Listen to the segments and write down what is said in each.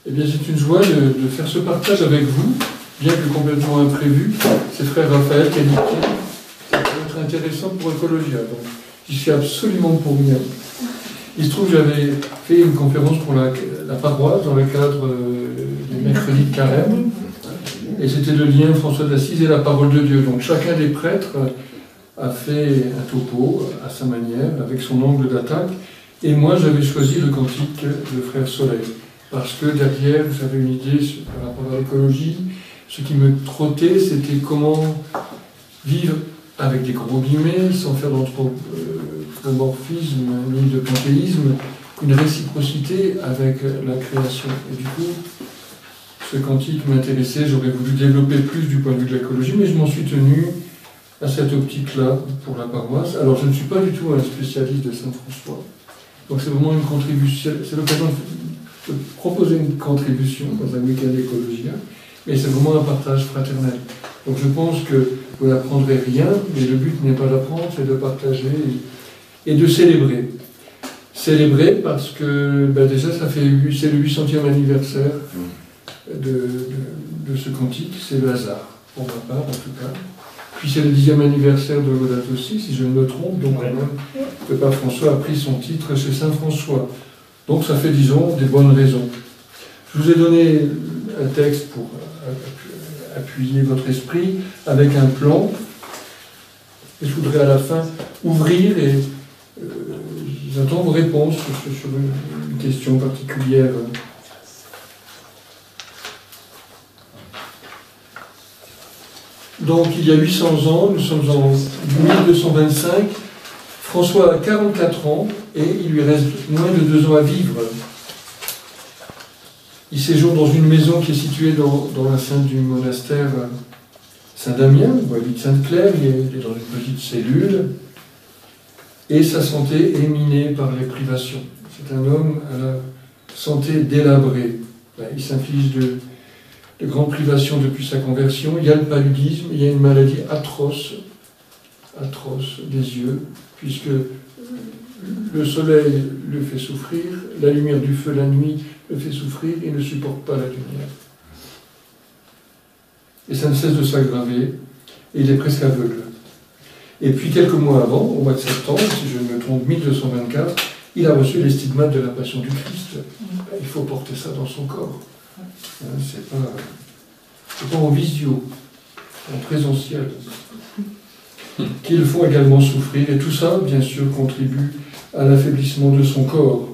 Eh bien, c'est une joie de faire ce partage avec vous, bien que complètement imprévu. C'est frère Raphaël qui a dit que ça peut être intéressant pour Ecologia. Donc, j'y suis absolument pour rien. Il se trouve que j'avais fait une conférence pour la paroisse dans le cadre des mercredis de Carême. Et c'était le lien François d'Assise et la parole de Dieu. Donc, chacun des prêtres a fait un topo à sa manière, avec son angle d'attaque. Et moi, j'avais choisi le cantique de Frère Soleil. Parce que derrière, j'avais une idée par rapport à l'écologie. Ce qui me trottait, c'était comment vivre avec des gros guillemets, sans faire d'anthropomorphisme ni de panthéisme, une réciprocité avec la création. Et du coup, ce cantique m'intéressait, j'aurais voulu développer plus du point de vue de l'écologie, mais je m'en suis tenu à cette optique-là pour la paroisse. Alors, je ne suis pas du tout un spécialiste de Saint-François. Donc, c'est vraiment une contribution, c'est l'occasion de proposer une contribution dans un week-end d'écologie, mais c'est vraiment un partage fraternel. Donc, je pense que vous n'apprendrez rien, mais le but n'est pas d'apprendre, c'est de partager et de célébrer. Célébrer parce que, déjà, c'est le 800e anniversaire de ce cantique, c'est le hasard, pour ma part en tout cas. Puis c'est le 10e anniversaire de Laudato Si, si je ne me trompe, donc quand même, le pape François a pris son titre chez Saint François. Donc ça fait, disons, des bonnes raisons. Je vous ai donné un texte pour appuyer votre esprit, avec un plan. Et je voudrais à la fin ouvrir et j'attends vos réponses sur une question particulière. Donc, il y a 800 ans, nous sommes en 1225, François a 44 ans et il lui reste moins de 2 ans à vivre. Il séjourne dans une maison qui est située dans l'enceinte du monastère Saint-Damien, ou à Sainte-Claire, il est dans une petite cellule, et sa santé est minée par les privations. C'est un homme à la santé délabrée. Il s'inflige de grandes privations depuis sa conversion. Il y a le paludisme, il y a une maladie atroce des yeux, puisque le soleil le fait souffrir, la lumière du feu la nuit le fait souffrir, il ne supporte pas la lumière. Et ça ne cesse de s'aggraver, et il est presque aveugle. Et puis quelques mois avant, au mois de septembre, si je ne me trompe, 1224, il a reçu les stigmates de la passion du Christ. Il faut porter ça dans son corps. C'est pas en visio, en présentiel, qui le font également souffrir. Et tout ça, bien sûr, contribue à l'affaiblissement de son corps.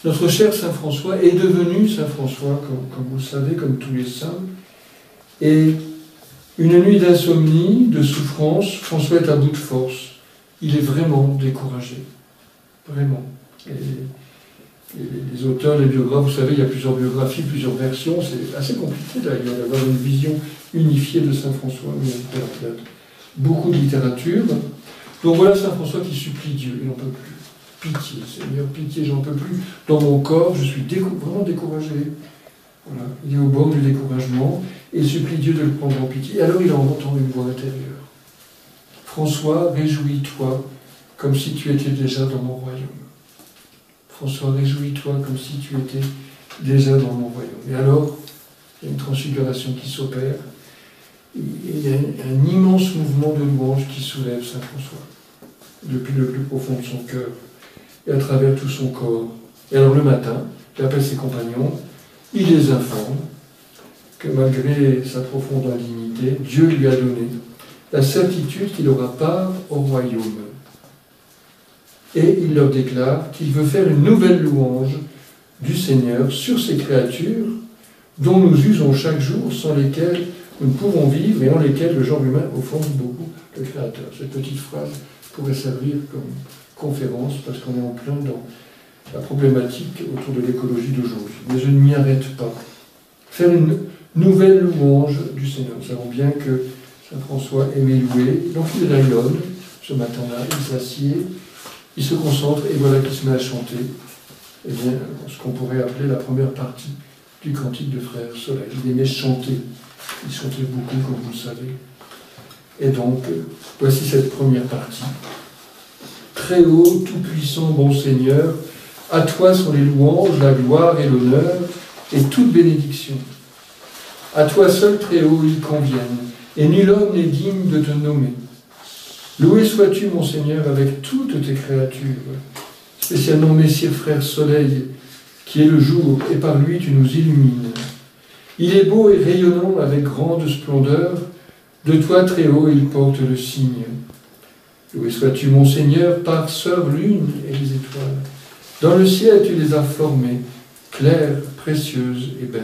Notre cher Saint François est devenu Saint François, comme vous le savez, comme tous les saints. Et une nuit d'insomnie, de souffrance, François est à bout de force. Il est vraiment découragé. Vraiment. Et les auteurs, les biographes, vous savez, il y a plusieurs biographies, plusieurs versions. C'est assez compliqué d'ailleurs d'avoir une vision unifiée de Saint François. Il y a beaucoup de littérature. Donc voilà Saint François qui supplie Dieu. Il n'en peut plus. Pitié, Seigneur, pitié, j'en peux plus. Dans mon corps, je suis vraiment découragé. Voilà. Il est au bord du découragement et il supplie Dieu de le prendre en pitié. Et alors il entend une voix intérieure. François, réjouis-toi comme si tu étais déjà dans mon royaume. François, réjouis-toi comme si tu étais déjà dans mon royaume. Et alors, il y a une transfiguration qui s'opère. Il y a un immense mouvement de louange qui soulève Saint François, depuis le plus profond de son cœur, et à travers tout son corps. Et alors le matin, il appelle ses compagnons, il les informe que malgré sa profonde indignité, Dieu lui a donné la certitude qu'il aura part au royaume. Et il leur déclare qu'il veut faire une nouvelle louange du Seigneur sur ces créatures dont nous usons chaque jour, sans lesquelles nous ne pouvons vivre et en lesquelles le genre humain offense beaucoup le Créateur. Cette petite phrase pourrait servir comme conférence parce qu'on est en plein dans la problématique autour de l'écologie d'aujourd'hui. Mais je ne m'y arrête pas. Faire une nouvelle louange du Seigneur. Nous savons bien que Saint François aimait louer, donc il rayonne ce matin-là, il s'assied, il se concentre et voilà qu'il se met à chanter. Eh bien, ce qu'on pourrait appeler la première partie du cantique de Frère Soleil. Il aimait chanter. Il chantait beaucoup, comme vous le savez. Et donc, voici cette première partie. Très haut, tout-puissant, bon Seigneur, à toi sont les louanges, la gloire et l'honneur, et toute bénédiction. À toi seul, très haut, ils conviennent, et nul homme n'est digne de te nommer. Loué sois-tu, mon Seigneur, avec toutes tes créatures, spécialement Messire Frère Soleil, qui est le jour, et par lui tu nous illumines. Il est beau et rayonnant avec grande splendeur, de toi très haut il porte le signe. Loué sois-tu, mon Seigneur, par sœur lune et les étoiles. Dans le ciel tu les as formées, claires, précieuses et belles.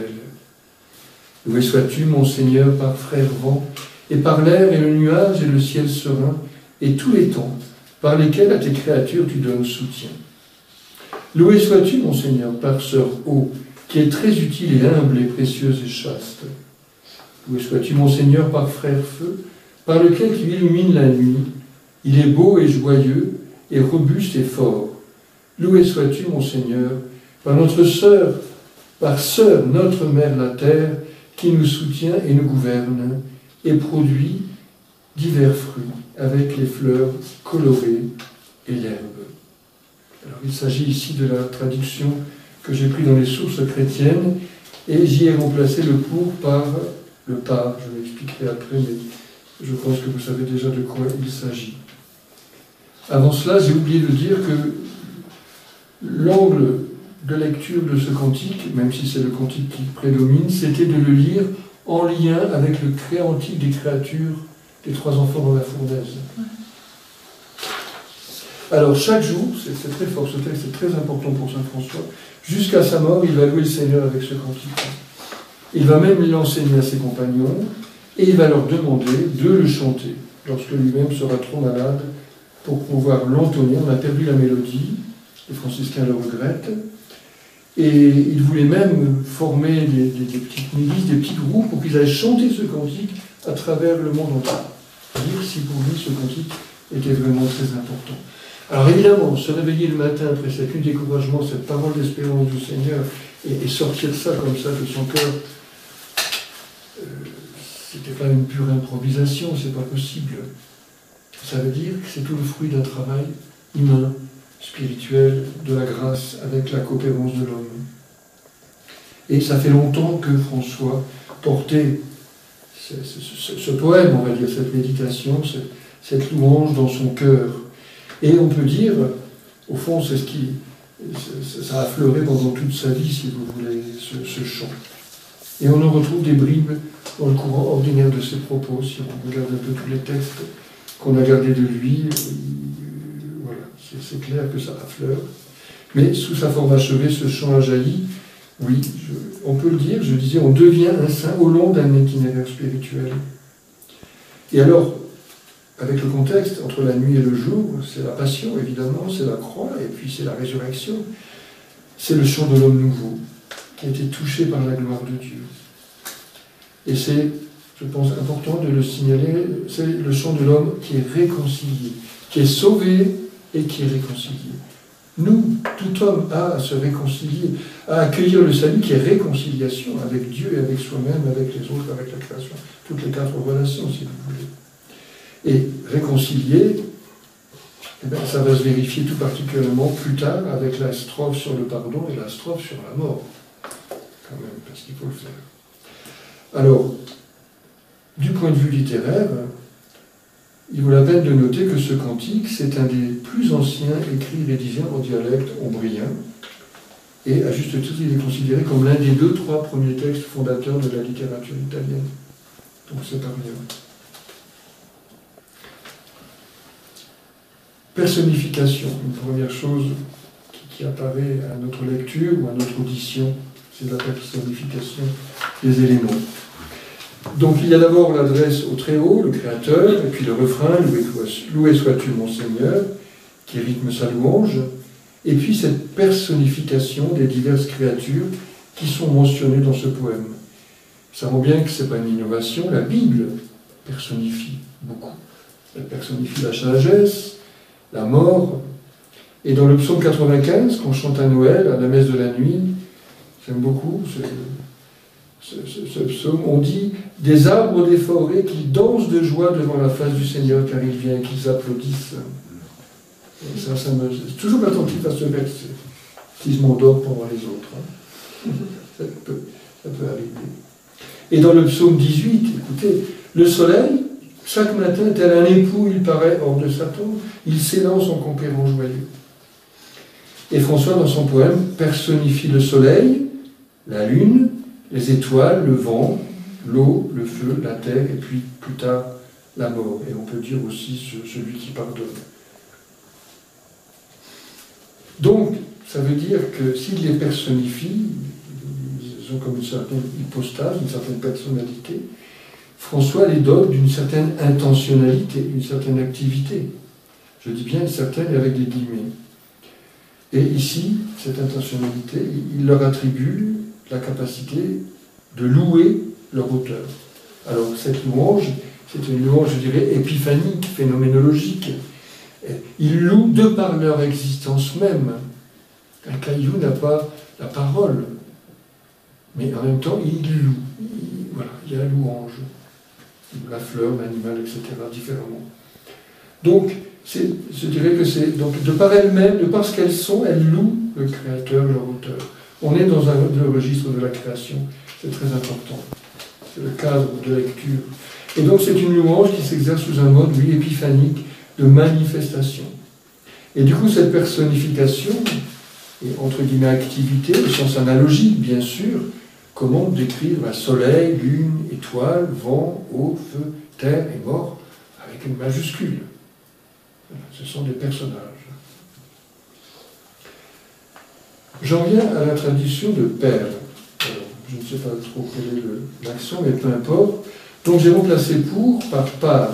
Loué sois-tu, mon Seigneur, par frère vent, et par l'air et le nuage et le ciel serein, et tous les temps, par lesquels à tes créatures tu donnes soutien. Loué sois-tu, mon Seigneur, par sœur eau, qui est très utile et humble et précieuse et chaste. Loué sois-tu, mon Seigneur, par frère feu, par lequel tu illumines la nuit. Il est beau et joyeux, et robuste et fort. Loué sois-tu, mon Seigneur, par notre sœur, par sœur, notre mère la terre, qui nous soutient et nous gouverne, et produit divers fruits, avec les fleurs colorées et l'herbe. Alors il s'agit ici de la traduction que j'ai prise dans les sources chrétiennes, et j'y ai remplacé le pour par le par. Je l'expliquerai après, mais je pense que vous savez déjà de quoi il s'agit. Avant cela, j'ai oublié de dire que l'angle de lecture de ce cantique, même si c'est le cantique qui prédomine, c'était de le lire en lien avec le créantique des créatures des trois enfants dans la fournaise. Alors chaque jour, c'est très fort, ce texte est très important pour saint François, jusqu'à sa mort, il va louer le Seigneur avec ce cantique. Il va même l'enseigner à ses compagnons, et il va leur demander de le chanter, lorsque lui-même sera trop malade pour pouvoir l'entonner. On a perdu la mélodie, les franciscains le regrettent, et il voulait même former des petites milices, des petits groupes, pour qu'ils aillent chanter ce cantique à travers le monde entier. Dire si pour lui ce cantique était vraiment très important. Alors évidemment, se réveiller le matin après cet découragement, cette parole d'espérance du Seigneur, et sortir ça comme ça de son cœur, c'était pas une pure improvisation, c'est pas possible. Ça veut dire que c'est tout le fruit d'un travail humain, spirituel, de la grâce, avec la coopérance de l'homme. Et ça fait longtemps que François portait ce poème, on va dire, cette méditation, cette louange dans son cœur. Et on peut dire, au fond, c'est ce qui... ça a affleuré pendant toute sa vie, si vous voulez, ce chant. Et on en retrouve des bribes dans le courant ordinaire de ses propos, si on regarde un peu tous les textes qu'on a gardés de lui. Voilà, c'est clair que ça affleure. Mais sous sa forme achevée, ce chant a jailli. Oui, on peut le dire, je disais, on devient un saint au long d'un itinéraire spirituel. Et alors, avec le contexte, entre la nuit et le jour, c'est la passion, évidemment, c'est la croix, et puis c'est la résurrection. C'est le chant de l'homme nouveau, qui a été touché par la gloire de Dieu. Et c'est, je pense, important de le signaler, c'est le chant de l'homme qui est réconcilié, qui est sauvé et qui est réconcilié. Nous, tout homme a à se réconcilier, à accueillir le salut qui est réconciliation avec Dieu et avec soi-même, avec les autres, avec la création, toutes les quatre relations, si vous voulez. Et réconcilier, eh bien, ça va se vérifier tout particulièrement plus tard avec la strophe sur le pardon et la strophe sur la mort, quand même, parce qu'il faut le faire. Alors, du point de vue littéraire, il vaut la peine de noter que ce cantique, c'est un des plus anciens écrits rédigés en dialecte ombrien, et à juste titre, il est considéré comme l'un des 2-3 premiers textes fondateurs de la littérature italienne. Donc c'est pas rien. Personnification, une première chose qui apparaît à notre lecture ou à notre audition, c'est la personnification des éléments. Donc il y a d'abord l'adresse au Très-Haut, le Créateur, et puis le refrain, loué sois-tu mon Seigneur, qui rythme sa louange, et puis cette personnification des diverses créatures qui sont mentionnées dans ce poème. Ça rend bien que ce n'est pas une innovation, la Bible personnifie beaucoup. Elle personnifie la sagesse, la mort, et dans le psaume 95, qu'on chante à Noël, à la messe de la nuit, j'aime beaucoup ce psaume, on dit « Des arbres des forêts qui dansent de joie devant la face du Seigneur, car il vient, qu'ils applaudissent. » Ça me... C'est toujours attentif à ce verset, qui se m'endort pendant les autres. ça peut arriver. Et dans le psaume 18, écoutez, le soleil, chaque matin, tel un époux, il paraît hors de sa tombe, il s'élance en conquérant joyeux. Et François, dans son poème, personnifie le soleil, la lune, les étoiles, le vent, l'eau, le feu, la terre, et puis plus tard, la mort. Et on peut dire aussi celui qui pardonne. Donc, ça veut dire que s'il les personnifie, ils ont comme une certaine hypostase, une certaine personnalité, François les dote d'une certaine intentionnalité, d'une certaine activité. Je dis bien certaine avec des guillemets. Et ici, cette intentionnalité, il leur attribue la capacité de louer leur auteur. Alors, cette louange, c'est une louange, je dirais, épiphanique, phénoménologique. Ils louent de par leur existence même. Un caillou n'a pas la parole, mais en même temps, il loue. Voilà, il y a la louange. La fleur, l'animal, etc., différemment. Donc, je dirais que c'est, donc, de par elles-mêmes, de par ce qu'elles sont, elles louent le créateur, leur auteur. On est dans le registre de la création, c'est très important. C'est le cadre de lecture. Et donc, c'est une louange qui s'exerce sous un mode, oui, épiphanique, de manifestation. Et du coup, cette personnification, et entre guillemets activité, au sens analogique, bien sûr, comment décrire soleil, lune, étoile, vent, eau, feu, terre et mort, avec une majuscule. Ce sont des personnages. J'en viens à la tradition de Père. Je ne sais pas trop quel est l'accent, mais peu importe. Donc j'ai remplacé pour par.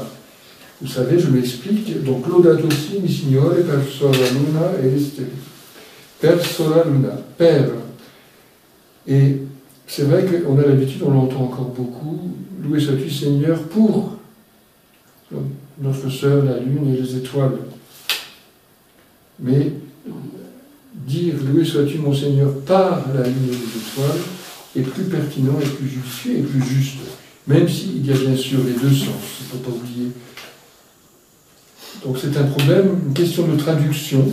Vous savez, je m'explique. Donc Laudato si mi Signore per sola luna e stelle. Per sola luna, Père. Et c'est vrai qu'on a l'habitude, on l'entend encore beaucoup, loué sois-tu Seigneur pour notre sœur, la lune et les étoiles. Mais dire loué sois-tu mon Seigneur par la lune et les étoiles est plus pertinent et plus judicieux et plus juste. Même s'il y a bien sûr les deux sens, il ne faut pas oublier. Donc c'est un problème, une question de traduction.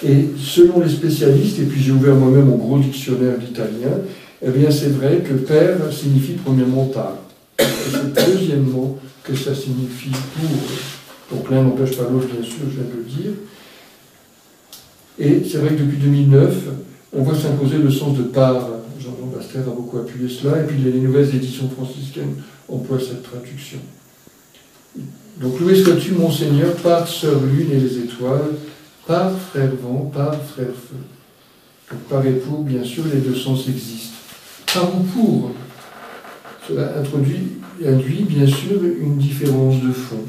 Et selon les spécialistes, et puis j'ai ouvert moi-même mon gros dictionnaire d'italien, eh bien c'est vrai que père signifie premièrement par. Et c'est deuxièmement que ça signifie pour. Donc l'un n'empêche pas l'autre, bien sûr, je viens de le dire. Et c'est vrai que depuis 2009, on voit s'imposer le sens de par. Jean-Jean Baster a beaucoup appuyé cela, et puis les nouvelles éditions franciscaines emploient cette traduction. Donc loué sois-tu mon Seigneur par sœur lune et les étoiles, par frère vent, par frère feu. Donc par et pour, bien sûr, les deux sens existent. Par ou pour, cela induit bien sûr une différence de fond.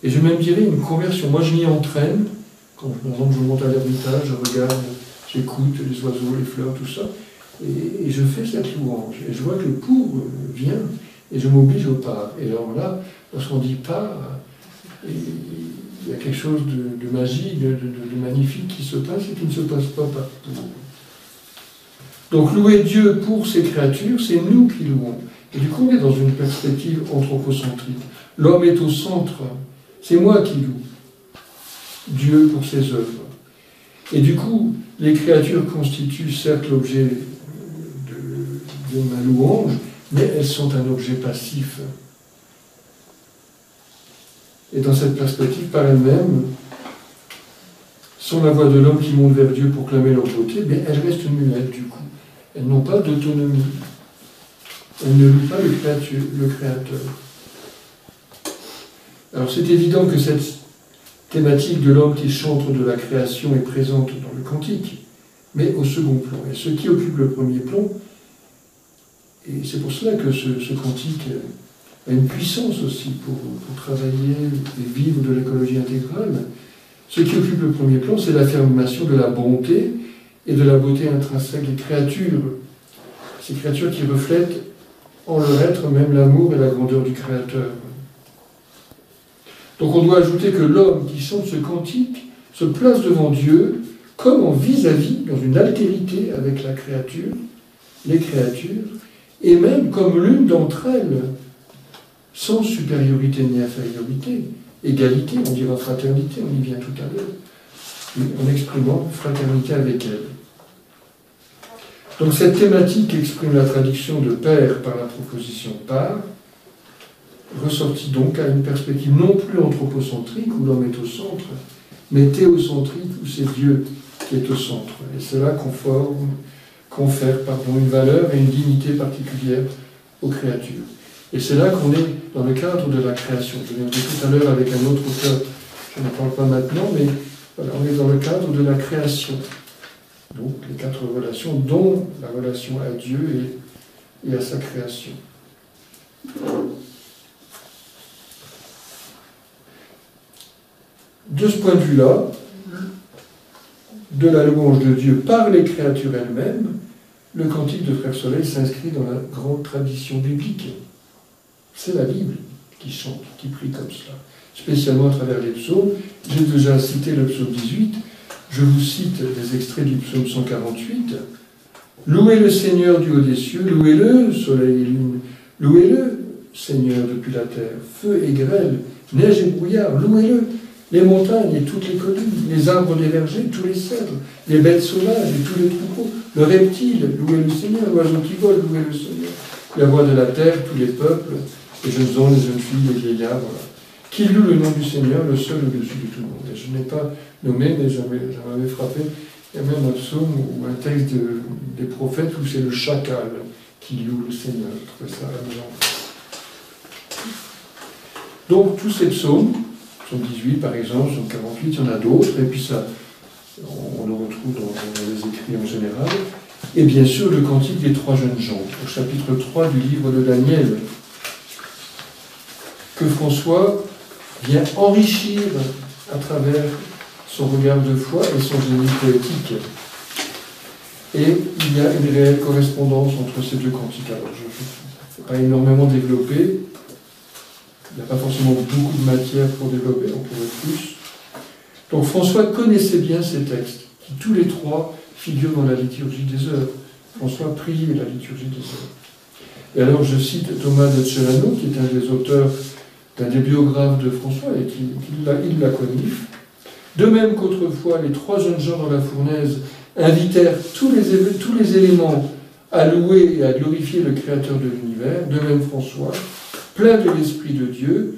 Et je même dirais une conversion. Moi je m'y entraîne, quand par exemple je monte à l'Ermitage, je regarde, j'écoute les oiseaux, les fleurs, tout ça, et je fais cette louange. Et je vois que le pour vient, et je m'oblige au par. Et alors là, lorsqu'on dit par, il y a quelque chose de magique, de magnifique qui se passe et qui ne se passe pas par pour. Donc louer Dieu pour ses créatures, c'est nous qui louons. Et du coup, on est dans une perspective anthropocentrique. L'homme est au centre. C'est moi qui loue Dieu pour ses œuvres. Et du coup, les créatures constituent certes l'objet de ma louange, mais elles sont un objet passif. Et dans cette perspective, par elles-mêmes, sont la voix de l'homme qui monte vers Dieu pour clamer leur beauté, mais elles restent muettes du coup. Elles n'ont pas d'autonomie. Elles ne louent pas le Créateur. Alors c'est évident que cette thématique de l'homme qui chante de la création est présente dans le cantique, mais au second plan. Et ce qui occupe le premier plan, et c'est pour cela que ce cantique a une puissance aussi pour travailler et vivre de l'écologie intégrale. Ce qui occupe le premier plan, c'est l'affirmation de la bonté et de la beauté intrinsèque des créatures. Ces créatures qui reflètent en leur être même l'amour et la grandeur du Créateur. Donc on doit ajouter que l'homme qui chante ce cantique se place devant Dieu comme en vis-à-vis, dans une altérité avec la créature, les créatures, et même comme l'une d'entre elles, sans supériorité ni infériorité, égalité, on dira fraternité, on y vient tout à l'heure, en exprimant fraternité avec elle. Donc cette thématique exprime la traduction de père par la proposition par, ressortit donc à une perspective non plus anthropocentrique où l'homme est au centre, mais théocentrique où c'est Dieu qui est au centre. Et cela confère une valeur et une dignité particulière aux créatures. Et c'est là qu'on est dans le cadre de la création. Je viendrai tout à l'heure avec un autre auteur, je n'en parle pas maintenant, mais voilà, on est dans le cadre de la création. Donc les 4 relations, dont la relation à Dieu et à sa création. De ce point de vue-là, de la louange de Dieu par les créatures elles-mêmes, le cantique de Frère Soleil s'inscrit dans la grande tradition biblique. C'est la Bible qui chante, qui prie comme cela, spécialement à travers les psaumes. J'ai déjà cité le psaume 18, je vous cite des extraits du psaume 148. « Louez le Seigneur du haut des cieux, louez-le, soleil et lune, louez-le, Seigneur, depuis la terre, feu et grêle, neige et brouillard, louez-le, les montagnes et toutes les collines, les arbres des vergers, tous les cèdres, les bêtes sauvages et tous les troupeaux, le reptile, louez le Seigneur, l'oiseau qui vole, louez le Seigneur, la voix de la terre, tous les peuples, les jeunes hommes, les jeunes filles, les vieillards, voilà. Qui loue le nom du Seigneur, le seul au-dessus de tout le monde. » Et je n'ai pas nommé, mais ça m'avait frappé. Il y a même un psaume ou un texte des prophètes où c'est le chacal qui loue le Seigneur. Je trouve ça amusant. Donc tous ces psaumes, psaume 18 par exemple, psaume 48, il y en a d'autres, et puis ça, on le retrouve dans les écrits en général. Et bien sûr le cantique des 3 jeunes gens, au chapitre 3 du livre de Daniel, que François vient enrichir à travers son regard de foi et son génie poétique. Et il y a une réelle correspondance entre ces 2 cantiques. Alors, je ne vais pas énormément développer, il n'y a pas forcément beaucoup de matière pour développer, on pourrait plus. Donc François connaissait bien ces textes, qui tous les 3 figurent dans la liturgie des heures. François priait la liturgie des heures. Et alors je cite Thomas de Celano, qui est un des auteurs, d'un des biographes de François, et il l'a connu. De même qu'autrefois, les 3 jeunes gens dans la fournaise invitèrent tous les éléments à louer et à glorifier le Créateur de l'univers, de même François, plein de l'Esprit de Dieu,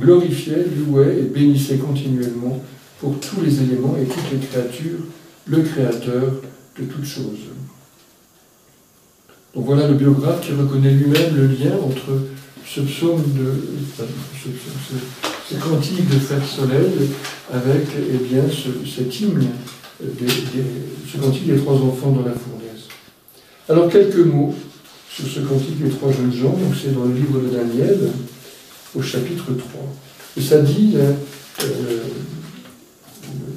glorifiait, louait et bénissait continuellement pour tous les éléments et toutes les créatures, le Créateur de toutes choses. Donc voilà le biographe qui reconnaît lui-même le lien entre ce psaume ce cantique de Frère Soleil avec cet hymne, ce cantique des 3 enfants dans la fournaise. Alors quelques mots sur ce cantique des 3 jeunes gens, donc c'est dans le livre de Daniel, au chapitre 3. Et ça dit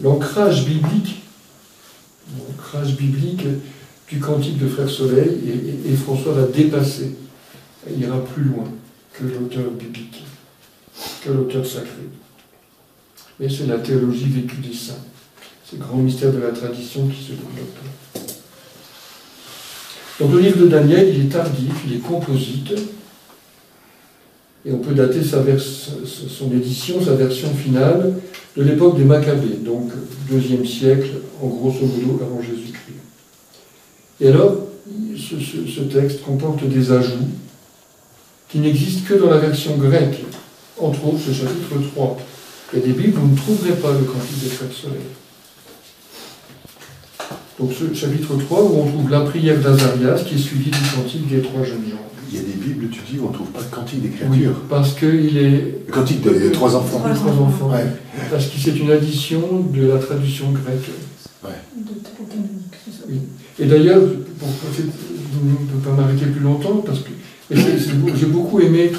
l'ancrage biblique du cantique de Frère Soleil, et François va dépasser, il ira plus loin que l'auteur biblique, que l'auteur sacré. Mais c'est la théologie vécue des saints, c'est le grand mystère de la tradition qui se développe. Donc le livre de Daniel, il est tardif, il est composite, et on peut dater son édition, sa version finale, de l'époque des Maccabées, donc 2e siècle, en grosso modo, avant Jésus-Christ. Et alors, ce texte comporte des ajouts qui n'existent que dans la version grecque, entre autres ce chapitre 3. Il y a des Bibles où vous ne trouverez pas le cantique des Frères Soleil. Donc ce chapitre 3, où on trouve la prière d'Azarias, qui est suivie du cantique des 3 jeunes gens. Il y a des Bibles, tu dis, où on ne trouve pas le cantique des créatures. Oui, parce qu'il est... Le cantique des 3 enfants. Les 3 enfants. Ouais. Parce que c'est une addition de la traduction grecque. Ouais. Oui. Et d'ailleurs, je ne peux pas m'arrêter plus longtemps, parce que j'ai beaucoup aimé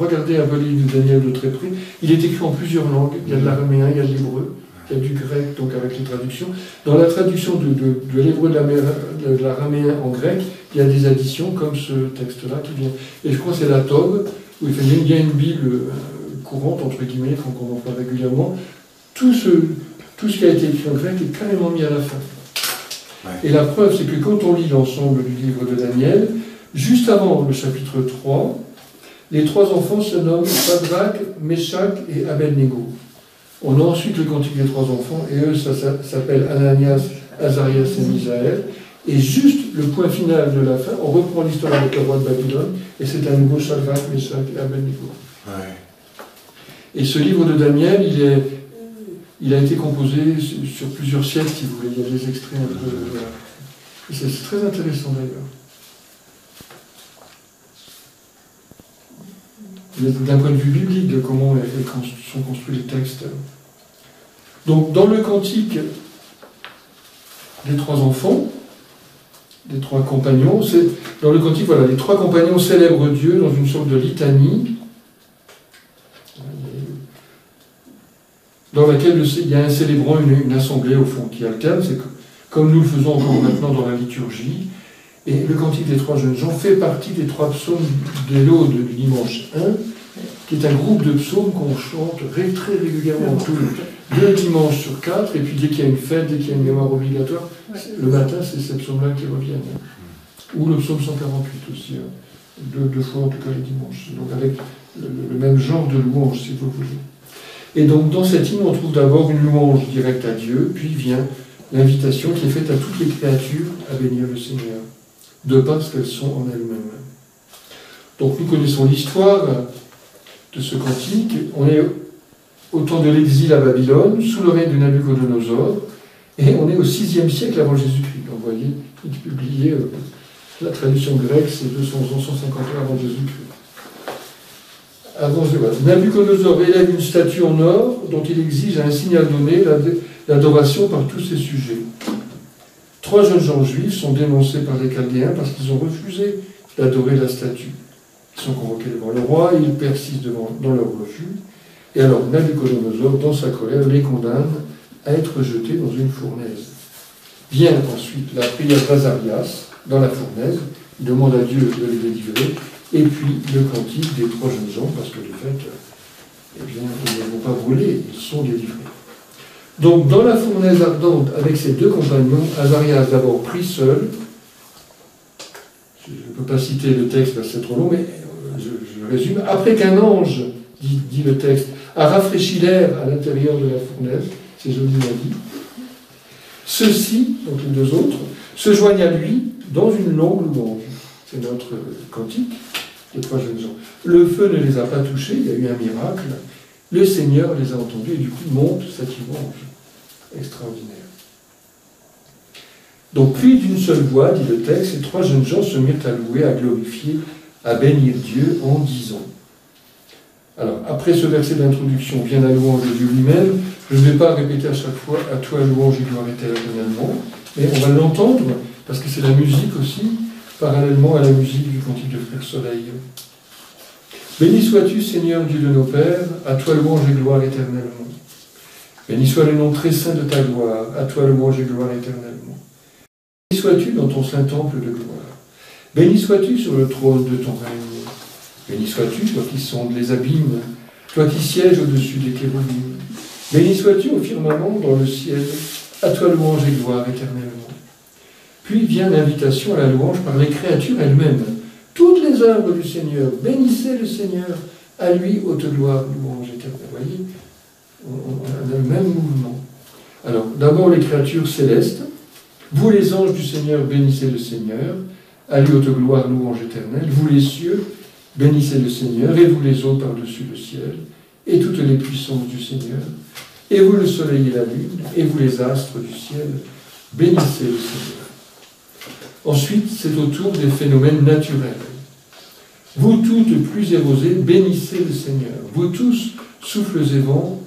regarder un peu le livre de Daniel de très près. Il est écrit en plusieurs langues. Il y a de l'araméen, il y a de l'hébreu, il y a du grec, donc avec les traductions. Dans la traduction de l'hébreu de l'araméen en grec, il y a des additions comme ce texte-là qui vient. Et je crois que c'est la Tob, où il y a une Bible courante, entre guillemets, qu'on emploie régulièrement. Tout ce qui a été écrit en grec est carrément mis à la fin. Ouais. Et la preuve, c'est que quand on lit l'ensemble du livre de Daniel, juste avant le chapitre 3, les 3 enfants se nomment Shadrach, Meshach et Abednego. On a ensuite le cantique des 3 enfants, et eux, ça s'appelle Ananias, Azarias et Misaël. Et juste le point final de la fin, on reprend l'histoire avec le roi de Babylone, et c'est un nouveau Shadrach, Meshach et Abednego. Ouais. Et ce livre de Daniel, il a été composé sur plusieurs siècles, si vous voulez. Il y a des extraits un peu. Voilà. C'est très intéressant d'ailleurs. D'un point de vue biblique, de comment sont construits les textes. Donc, dans le cantique des trois enfants, des trois compagnons, dans le cantique, voilà, les trois compagnons célèbrent Dieu dans une sorte de litanie, dans laquelle il y a un célébrant, une assemblée au fond qui alterne, c'est comme nous le faisons encore maintenant dans la liturgie. Et le cantique des trois jeunes gens fait partie des trois psaumes de l'Aude du dimanche 1, qui est un groupe de psaumes qu'on chante très régulièrement, tous 2 dimanches sur 4, et puis dès qu'il y a une fête, dès qu'il y a une mémoire obligatoire, le matin, c'est ces psaumes-là qui reviennent. Ou le psaume 148 aussi, deux fois en tout cas les dimanches. Donc avec le même genre de louange, si vous voulez. Et donc dans cette hymne, on trouve d'abord une louange directe à Dieu, puis vient l'invitation qui est faite à toutes les créatures à bénir le Seigneur, de parce qu'elles sont en elles-mêmes. Donc nous connaissons l'histoire de ce cantique. On est au temps de l'exil à Babylone, sous le règne de Nabuchodonosor, et on est au 6e siècle avant Jésus-Christ. Donc vous voyez, il est publié, la traduction grecque, c'est 200 ans, 150 ans avant Jésus-Christ. Nabuchodonosor élève une statue en or dont il exige à un signal donné l'adoration par tous ses sujets. 3 jeunes gens juifs sont dénoncés par les Chaldéens parce qu'ils ont refusé d'adorer la statue. Ils sont convoqués devant le roi, ils persistent dans leur refus, et alors Nabuchodonosor, dans sa colère, les condamne à être jetés dans une fournaise. Vient ensuite la prière d'Azarias dans la fournaise, il demande à Dieu de les délivrer, et puis le cantique des 3 jeunes gens, parce que de fait, eh bien, ils ne vont pas brûler, ils sont délivrés. Donc, dans la fournaise ardente, avec ses 2 compagnons, Azarias d'abord prie seul. Je ne peux pas citer le texte parce que c'est trop long, mais je résume. Après qu'un ange, dit le texte, a rafraîchi l'air à l'intérieur de la fournaise, c'est joliment dit, ceux-ci, donc les 2 autres, se joignent à lui dans une longue louange. C'est notre cantique des 3 jeunes gens. Le feu ne les a pas touchés, il y a eu un miracle. Le Seigneur les a entendus et du coup monte cette louange extraordinaire. Donc, puis d'une seule voix, dit le texte, ces 3 jeunes gens se mirent à louer, à glorifier, à bénir Dieu en disant. Alors, après ce verset d'introduction vient la louange de Dieu lui-même. Je ne vais pas répéter à chaque fois « À toi louange et gloire éternellement », mais on va l'entendre, parce que c'est la musique aussi, parallèlement à la musique du cantique de Frère Soleil. Béni sois-tu, Seigneur Dieu de nos pères, à toi louange et gloire éternellement. Béni soit le nom très saint de ta gloire, à toi louange et gloire éternellement. Béni sois-tu dans ton saint temple de gloire. Béni sois-tu sur le trône de ton règne. Béni sois-tu, toi qui sondes les abîmes, toi qui sièges au-dessus des kérubimes. Béni sois-tu au firmament dans le ciel, à toi louange et gloire éternellement. Puis vient l'invitation à la louange par les créatures elles-mêmes. Toutes les œuvres du Seigneur, bénissez le Seigneur, à lui haute gloire, louange éternelle. Vous voyez, on a le même mouvement. Alors, d'abord les créatures célestes. Vous les anges du Seigneur, bénissez le Seigneur, à lui haute gloire, louange éternelle. Vous les cieux, bénissez le Seigneur, et vous les eaux par-dessus le ciel, et toutes les puissances du Seigneur, et vous le soleil et la lune, et vous les astres du ciel, bénissez le Seigneur. Ensuite, c'est au tour des phénomènes naturels. Vous toutes pluies et rosées, bénissez le Seigneur. Vous tous, souffles et vents,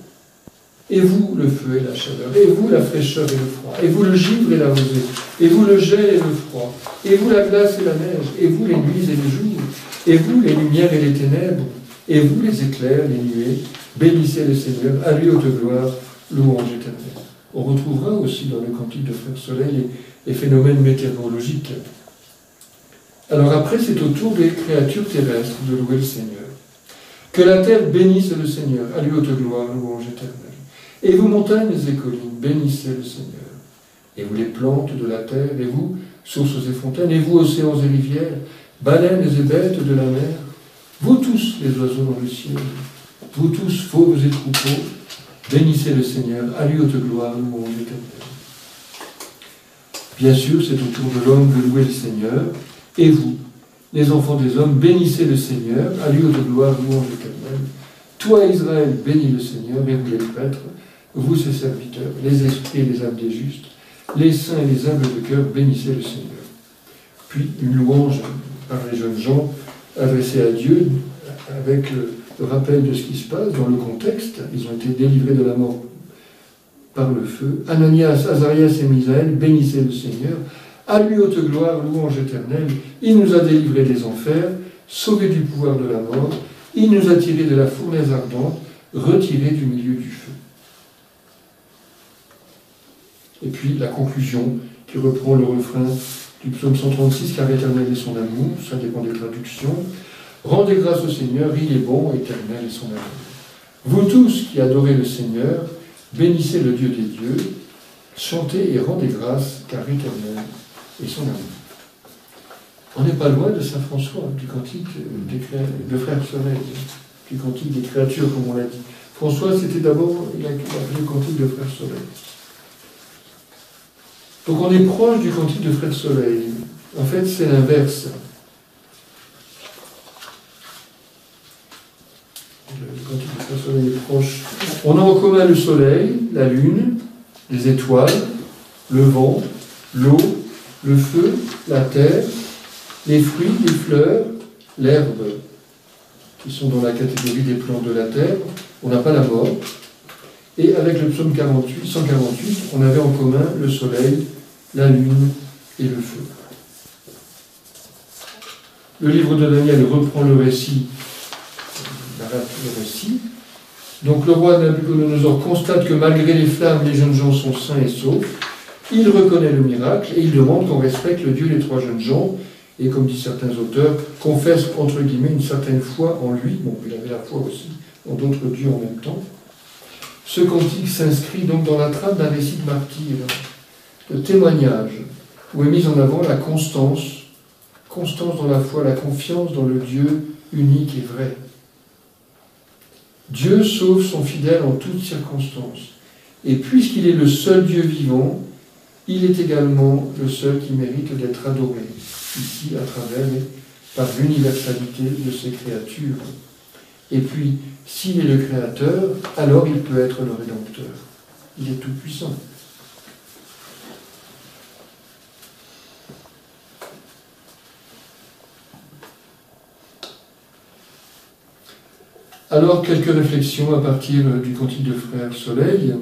et vous le feu et la chaleur, et vous la fraîcheur et le froid, et vous le givre et la rosée, et vous le gel et le froid, et vous la glace et la neige, et vous les nuits et les jours, et vous les lumières et les ténèbres, et vous les éclairs, les nuées, bénissez le Seigneur, à lui haute gloire, louange éternelle. On retrouvera aussi dans le cantique de Frère Soleil les phénomènes météorologiques. Alors après, c'est au tour des créatures terrestres de louer le Seigneur. Que la terre bénisse le Seigneur, à lui haute gloire, louange éternelle. Et vous montagnes et collines, bénissez le Seigneur. Et vous les plantes de la terre, et vous, sources et fontaines, et vous, océans et rivières, baleines et bêtes de la mer, vous tous, les oiseaux dans le ciel, vous tous, fauves et troupeaux, bénissez le Seigneur, à lui haute gloire, louange éternelle. Bien sûr, c'est au tour de l'homme de louer le Seigneur. Et vous, les enfants des hommes, bénissez le Seigneur, à lui de gloire, louange éternelle. Toi, Israël, bénis le Seigneur, et vous les prêtres, vous ses serviteurs, les esprits et les âmes des justes, les saints et les humbles de cœur, bénissez le Seigneur. Puis une louange par les jeunes gens adressée à Dieu, avec le rappel de ce qui se passe dans le contexte. Ils ont été délivrés de la mort par le feu. Ananias, Azarias et Misaël, bénissez le Seigneur. À lui haute gloire, louange éternelle. Il nous a délivrés des enfers, sauvés du pouvoir de la mort. Il nous a tirés de la fournaise ardente, retirés du milieu du feu. Et puis la conclusion qui reprend le refrain du psaume 136, car éternel est son amour, ça dépend des traductions. Rendez grâce au Seigneur, il est bon, éternel est son amour. Vous tous qui adorez le Seigneur, bénissez le Dieu des dieux, chantez et rendez grâce, car éternel est son amour. On n'est pas loin de Saint François, du cantique de Frère Soleil, du cantique des créatures, comme on l'a dit. François, c'était d'abord, il a appelé le cantique de Frère Soleil. Donc on est proche du cantique de Frère Soleil. En fait, c'est l'inverse. Le cantique de Frère Soleil est proche. On a en commun le soleil, la lune, les étoiles, le vent, l'eau, le feu, la terre, les fruits, les fleurs, l'herbe, qui sont dans la catégorie des plantes de la terre. On n'a pas la mort. Et avec le psaume 148, on avait en commun le soleil, la lune et le feu. Le livre de Daniel reprend le récit, narrate le récit. Donc le roi Nabuchodonosor constate que malgré les flammes, les jeunes gens sont sains et saufs. Il reconnaît le miracle et il demande qu'on respecte le Dieu des trois jeunes gens. Et comme disent certains auteurs, confesse entre guillemets une certaine foi en lui. Bon, il avait la foi aussi en d'autres dieux en même temps. Ce cantique s'inscrit donc dans la trame d'un récit de martyr, de témoignage, où est mise en avant la constance dans la foi, la confiance dans le Dieu unique et vrai. Dieu sauve son fidèle en toutes circonstances. Et puisqu'il est le seul Dieu vivant, il est également le seul qui mérite d'être adoré, ici à travers par l'universalité de ses créatures. Et puis, s'il est le Créateur, alors il peut être le Rédempteur. Il est tout-puissant. Alors, quelques réflexions à partir du cantique de Frère Soleil.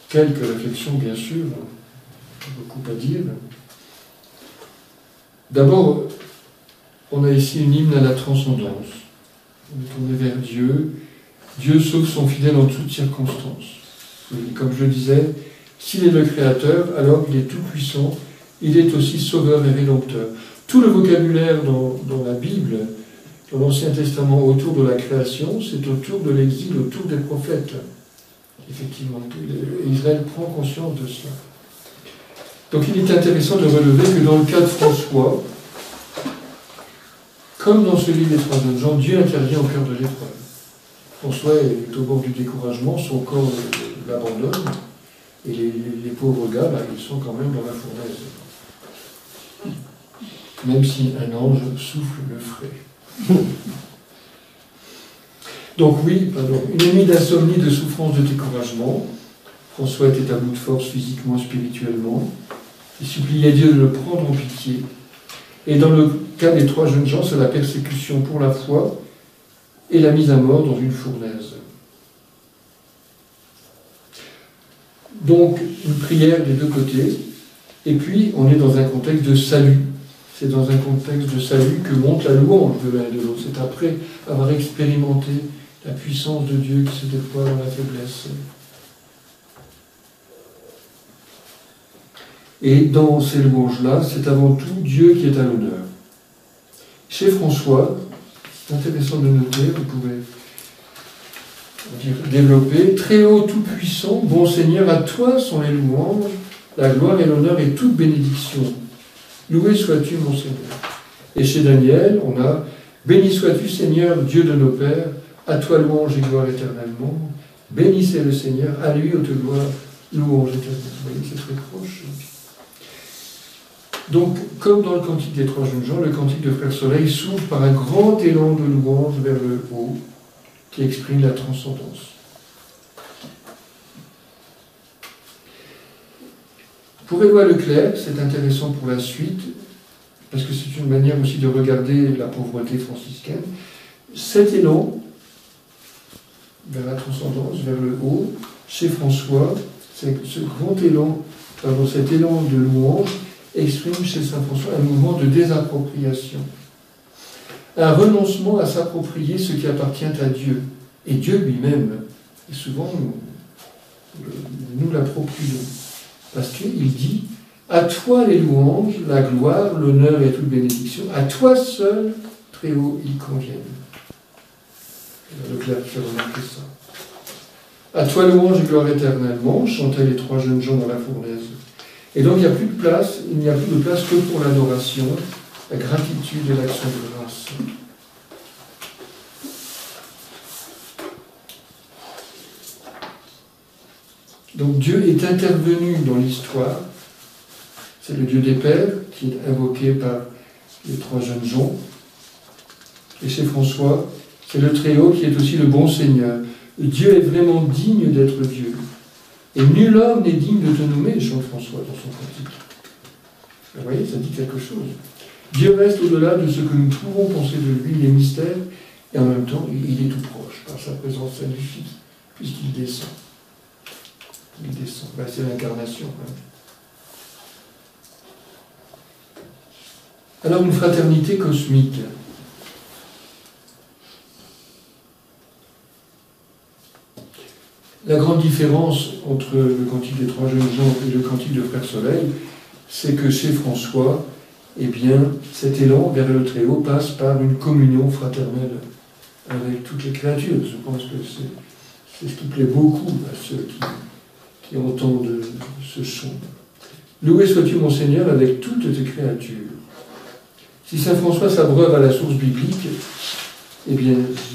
Quelques réflexions, bien sûr, beaucoup à dire. D'abord, on a ici une hymne à la transcendance. On est tourné vers Dieu. Dieu sauve son fidèle en toutes circonstances. Et comme je le disais, s'il est le Créateur, alors il est tout-puissant. Il est aussi sauveur et rédempteur. Tout le vocabulaire dans la Bible, dans l'Ancien Testament, autour de la création, c'est autour de l'exil, autour des prophètes. Effectivement, Israël prend conscience de cela. Donc il est intéressant de relever que dans le cas de François, comme dans celui des trois jeunes gens, Dieu intervient au cœur de l'épreuve. François est au bord du découragement, son corps l'abandonne, et les pauvres gars, là, ils sont quand même dans la fournaise. Même si un ange souffle le frais. Donc oui, une nuit d'insomnie, de souffrance, de découragement. François était à bout de force physiquement, spirituellement. Il suppliait Dieu de le prendre en pitié. Et dans le cas des trois jeunes gens, c'est la persécution pour la foi et la mise à mort dans une fournaise. Donc, une prière des deux côtés. Et puis, on est dans un contexte de salut. C'est dans un contexte de salut que monte la louange de l'un et de l'autre. C'est après avoir expérimenté la puissance de Dieu qui se déploie dans la faiblesse. Et dans ces louanges-là, c'est avant tout Dieu qui est à l'honneur. Chez François, c'est intéressant de noter, vous pouvez développer, très haut, tout-puissant, bon Seigneur, à toi sont les louanges, la gloire et l'honneur et toute bénédiction. Loué sois-tu, mon Seigneur. Et chez Daniel, on a béni sois-tu, Seigneur, Dieu de nos pères, à toi louange et gloire éternellement. Bénissez le Seigneur, à lui haute gloire, louange éternelle. Vous voyez, c'est très proche. Donc, comme dans le Cantique des Trois Jeunes Gens, le Cantique de Frère Soleil s'ouvre par un grand élan de louange vers le haut qui exprime la transcendance. Pour Éloi Leclerc, c'est intéressant pour la suite, parce que c'est une manière aussi de regarder la pauvreté franciscaine. Cet élan vers la transcendance, vers le haut, chez François, ce grand élan, cet élan de louange, exprime chez saint François un mouvement de désappropriation, un renoncement à s'approprier ce qui appartient à Dieu, et Dieu lui-même. Et souvent, nous l'approprions, parce qu'il dit « À toi les louanges, la gloire, l'honneur et toute bénédiction, à toi seul, très haut, ils conviennent. » Leclerc fait remarquer ça. « À toi louange et gloire éternellement » chantaient les trois jeunes gens dans la fournaise. Et donc il n'y a plus de place, il n'y a plus de place que pour l'adoration, la gratitude et l'action de grâce. Donc Dieu est intervenu dans l'histoire. C'est le Dieu des Pères qui est invoqué par les trois jeunes gens. Et chez François, c'est le Très-Haut qui est aussi le bon Seigneur. Dieu est vraiment digne d'être Dieu. Et nul homme n'est digne de te nommer, chante François dans son cantique. Vous voyez, ça dit quelque chose. Dieu reste au-delà de ce que nous pouvons penser de lui, les mystères, et en même temps, il est tout proche par sa présence magnifique, puisqu'il descend. Il descend. Ben, c'est l'incarnation. Hein. Alors, une fraternité cosmique. La grande différence entre le Cantique des Trois Jeunes Gens et le Cantique de Frère Soleil, c'est que chez François, eh bien, cet élan vers le Très-Haut passe par une communion fraternelle avec toutes les créatures. Je pense que c'est ce qui plaît beaucoup à ceux qui entendent ce chant. Loué sois-tu mon Seigneur avec toutes tes créatures. Si saint François s'abreuve à la source biblique, eh bien,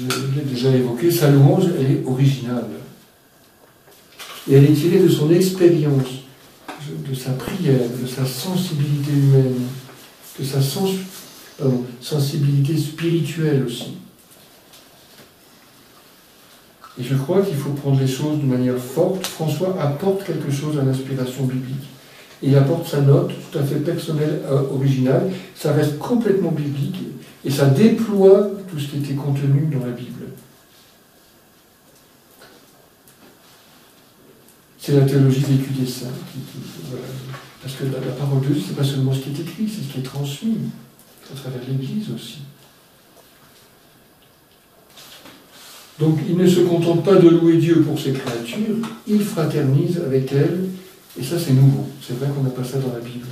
je l'ai déjà évoqué, sa louange, elle est originale. Et elle est tirée de son expérience, de sa prière, de sa sensibilité humaine, de sa sensibilité spirituelle aussi. Et je crois qu'il faut prendre les choses de manière forte. François apporte quelque chose à l'inspiration biblique. Il apporte sa note tout à fait personnelle, originale. Ça reste complètement biblique et ça déploie tout ce qui était contenu dans la Bible. C'est la théologie vécue des saints. Voilà. Parce que la parole de Dieu, ce n'est pas seulement ce qui est écrit, c'est ce qui est transmis à travers l'Église aussi. Donc il ne se contente pas de louer Dieu pour ses créatures, il fraternise avec elles, et ça c'est nouveau. C'est vrai qu'on n'a pas ça dans la Bible.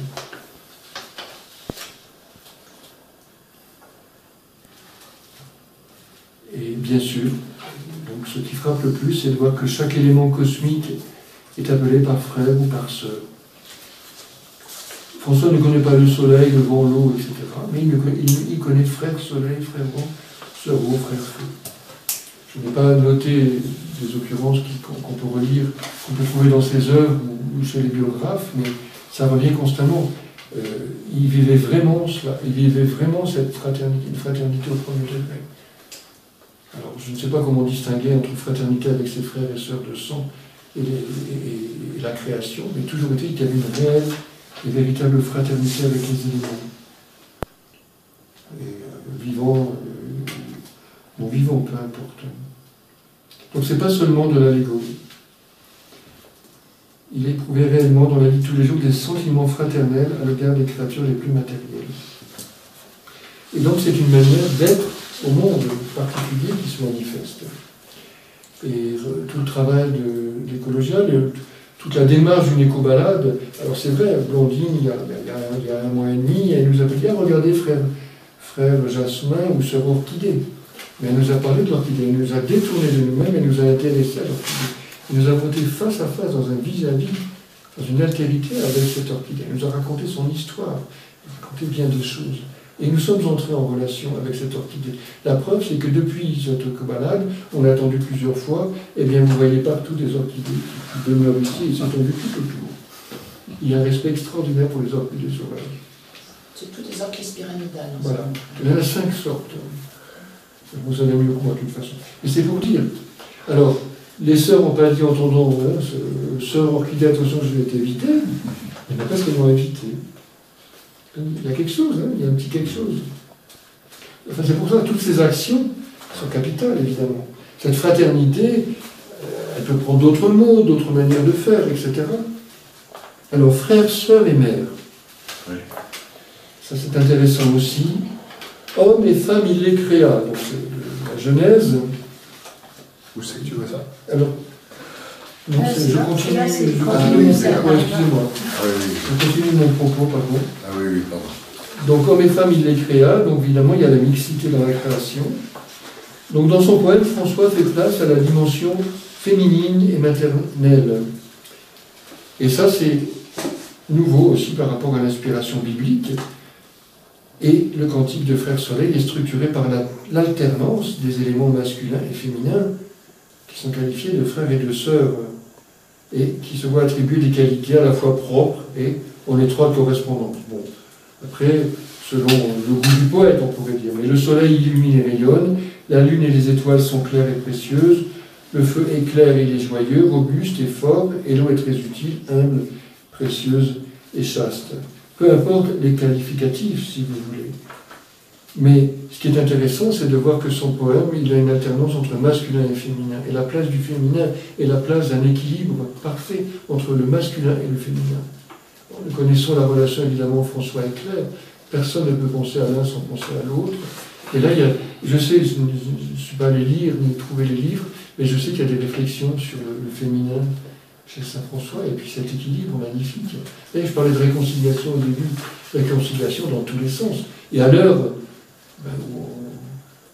Et bien sûr, donc ce qui frappe le plus, c'est de voir que chaque élément cosmique est appelé par frère ou par sœur. François ne connaît pas le soleil, le vent, l'eau, etc. Mais il connaît frère soleil, frère vent, sœur eau, frère feu. Je n'ai pas noté des occurrences qu'on peut relire, qu'on peut trouver dans ses œuvres ou chez les biographes, mais ça revient constamment. Il vivait vraiment cela, il vivait vraiment cette fraternité, une fraternité au premier degré. Alors, je ne sais pas comment distinguer entre fraternité avec ses frères et sœurs de sang et la création, mais toujours est-il qu'il y avait une réelle et véritable fraternité avec les éléments. Et, vivant, non vivant, peu importe. Donc c'est pas seulement de l'allégorie. Il éprouvait réellement dans la vie de tous les jours des sentiments fraternels à l'égard des créatures les plus matérielles. Et donc c'est une manière d'être au monde particulier qui se manifeste. Et tout le travail d'écologia, toute la démarche d'une éco-balade, alors c'est vrai, Blondine, il y a un mois et demi, elle nous a dit, regardez frère Jasmin ou sœur Orchidée. Mais elle nous a parlé de l'orchidée, elle nous a détourné de nous-mêmes, elle nous a intéressés à l'orchidée. Elle nous a voté face à face dans un vis-à-vis, dans une altérité avec cette orchidée. Elle nous a raconté son histoire, elle a raconté bien des choses. Et nous sommes entrés en relation avec cette orchidée. La preuve, c'est que depuis cette balade, on a attendu plusieurs fois, et bien vous voyez partout des orchidées qui demeurent ici et s'étendent tout autour. Il y a un respect extraordinaire pour les orchidées sauvages. C'est toutes des orchidées pyramidales. Voilà. Il y en a 5 sortes. Vous savez mieux que moi, de toute façon. Et c'est pour dire. Alors, les sœurs n'ont pas dit en entendant, sœur orchidée, attention, je vais t'éviter. Il n'y en a pas ce qu'elles vont éviter. Il y a quelque chose, hein, il y a un petit quelque chose. Enfin, c'est pour ça que toutes ces actions sont capitales, évidemment. Cette fraternité, elle peut prendre d'autres mots, d'autres manières de faire, etc. Alors, frères, sœurs et mères. Oui. Ça, c'est intéressant aussi. Hommes et femmes, il les créa. Donc, c'est la Genèse. Où c'est que tu vois ça? Alors, non, je continue. Là, excusez-moi. Je continue mon propos, pardon. Ah oui, pardon. Donc, hommes et femmes, il les créa. Donc, évidemment, il y a la mixité dans la création. Donc, dans son poème, François fait place à la dimension féminine et maternelle. Et ça, c'est nouveau aussi par rapport à l'inspiration biblique. Et le cantique de Frère Soleil est structuré par l'alternance des éléments masculins et féminins qui sont qualifiés de frères et de sœurs et qui se voient attribuer des qualités à la fois propres et en étroite correspondance. Bon, après, selon le goût du poète, on pourrait dire. Mais le soleil illumine et rayonne, la lune et les étoiles sont claires et précieuses, le feu est clair et il est joyeux, robuste et fort, et l'eau est très utile, humble, précieuse et chaste. Peu importe les qualificatifs, si vous voulez. Mais ce qui est intéressant, c'est de voir que son poème, il a une alternance entre masculin et féminin. Et la place du féminin est la place d'un équilibre parfait entre le masculin et le féminin. Nous connaissons la relation, évidemment, François et Claire. Personne ne peut penser à l'un sans penser à l'autre. Et là, je sais, je ne suis pas allé lire ni trouver les livres, mais je sais qu'il y a des réflexions sur le féminin chez Saint François, et puis cet équilibre magnifique. Et je parlais de réconciliation au début, réconciliation dans tous les sens. Et à l'heure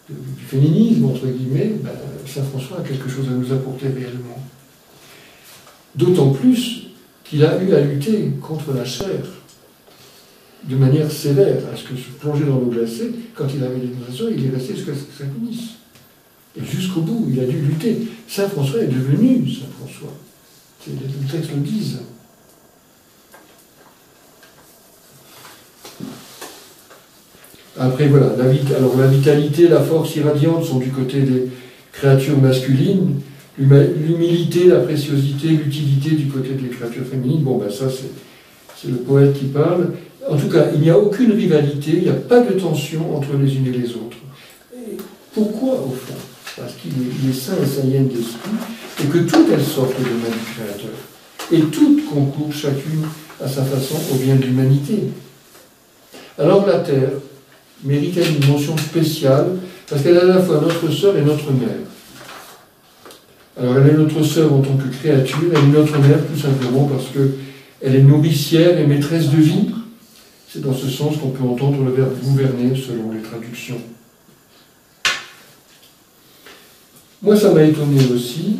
du féminisme, entre guillemets, Saint François a quelque chose à nous apporter réellement. D'autant plus qu'il a eu à lutter contre la chair de manière sévère, parce que se plonger dans l'eau glacée, quand il avait l'inondation, il est resté jusqu'à ce que ça finisse. Et jusqu'au bout, il a dû lutter. Saint François est devenu Saint François. Les textes le disent. Après, voilà, la vitalité, la force irradiante sont du côté des créatures masculines, l'humilité, la préciosité, l'utilité du côté des créatures féminines. Bon, ça, c'est le poète qui parle. En tout cas, il n'y a aucune rivalité, il n'y a pas de tension entre les unes et les autres. Et pourquoi, au fond? Parce qu'il est saint et saïenne d'esprit, et que toutes elles sortent de main du Créateur. Et toutes concourent chacune à sa façon au bien de l'humanité. Alors la Terre mérite une mention spéciale, parce qu'elle est à la fois notre sœur et notre mère. Alors elle est notre sœur en tant que créature, elle est notre mère tout simplement parce qu'elle est nourricière et maîtresse de vie. C'est dans ce sens qu'on peut entendre le verbe gouverner selon les traductions. Moi, ça m'a étonné aussi.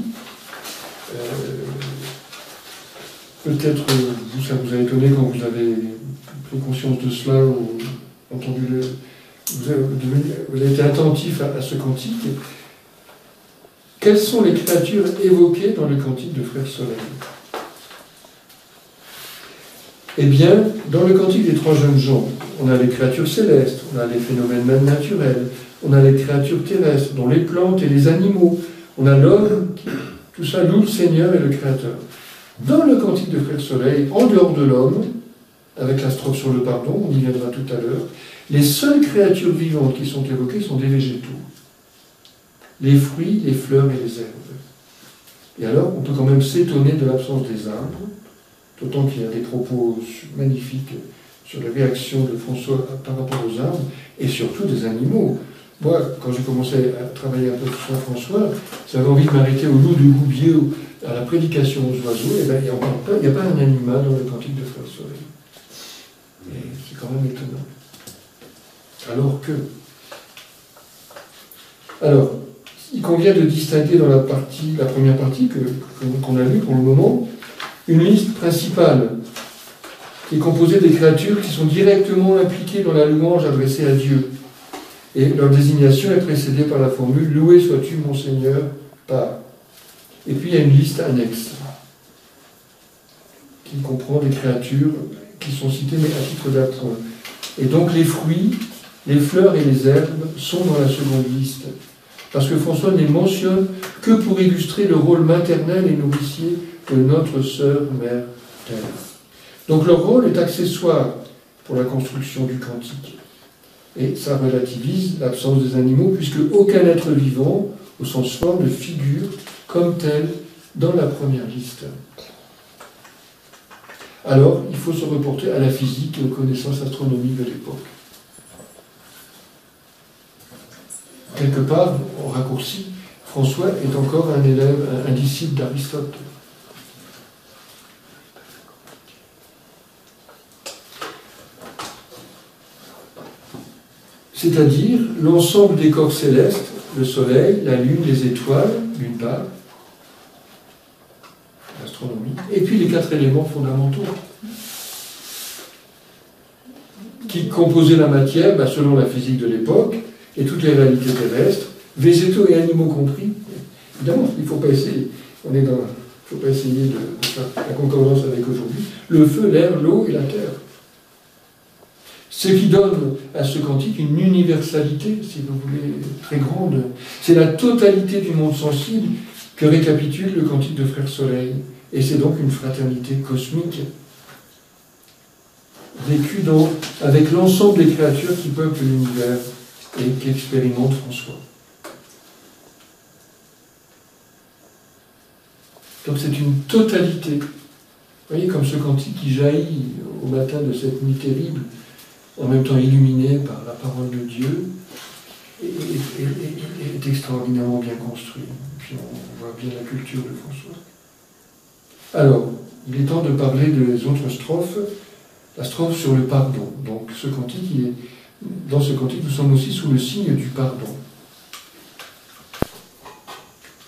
Peut-être ça vous a étonné quand vous avez pris conscience de cela ou entendu vous avez été attentif à ce cantique. Quelles sont les créatures évoquées dans le cantique de Frère Soleil? Eh bien, dans le cantique des trois jeunes gens, on a les créatures célestes, on a les phénomènes naturels, on a les créatures terrestres, dont les plantes et les animaux, on a l'homme, tout ça loue le Seigneur et le Créateur. Dans le cantique de Frère Soleil, en dehors de l'homme, avec la strophe sur le pardon, on y viendra tout à l'heure, les seules créatures vivantes qui sont évoquées sont des végétaux. Les fruits, les fleurs et les herbes. Et alors, on peut quand même s'étonner de l'absence des arbres, d'autant qu'il y a des propos magnifiques sur la réaction de François par rapport aux arbres, et surtout des animaux. Moi, quand j'ai commencé à travailler un peu sur François, j'avais envie de m'arrêter au loup de Goubier, à la prédication aux oiseaux, et bien il n'y a pas un animal dans le cantique de Frère Soleil. C'est quand même étonnant. Alors, il convient de distinguer dans la première partie qu'on a lue pour le moment, une liste principale qui est composé des créatures qui sont directement impliquées dans la louange adressée à Dieu. Et leur désignation est précédée par la formule « Loué sois-tu mon Seigneur par ». Et puis il y a une liste annexe qui comprend des créatures qui sont citées mais à titre d'appoint. Et donc les fruits, les fleurs et les herbes sont dans la seconde liste. Parce que François ne les mentionne que pour illustrer le rôle maternel et nourricier de notre sœur mère Terre. Donc leur rôle est accessoire pour la construction du cantique. Et ça relativise l'absence des animaux, puisque aucun être vivant, au sens fort, ne figure comme tel dans la première liste. Alors, il faut se reporter à la physique et aux connaissances astronomiques de l'époque. Quelque part, en raccourci, François est encore un élève, un disciple d'Aristote. C'est-à-dire l'ensemble des corps célestes, le soleil, la lune, les étoiles, d'une part, l'astronomie, et puis les 4 éléments fondamentaux qui composaient la matière, selon la physique de l'époque, et toutes les réalités terrestres, végétaux et animaux compris. Évidemment, il ne faut pas essayer, il faut pas essayer de faire la concordance avec aujourd'hui. Le feu, l'air, l'eau et la terre. Ce qui donne à ce cantique une universalité, si vous voulez, très grande. C'est la totalité du monde sensible que récapitule le cantique de Frère Soleil. Et c'est donc une fraternité cosmique, vécue avec l'ensemble des créatures qui peuplent l'univers et qu'expérimente François. Donc c'est une totalité. Vous voyez, comme ce cantique qui jaillit au matin de cette nuit terrible, en même temps illuminé par la parole de Dieu, est extraordinairement bien construit. Et puis on voit bien la culture de François. Alors, il est temps de parler des autres strophes. La strophe sur le pardon. Donc ce cantique, dans ce cantique, nous sommes aussi sous le signe du pardon.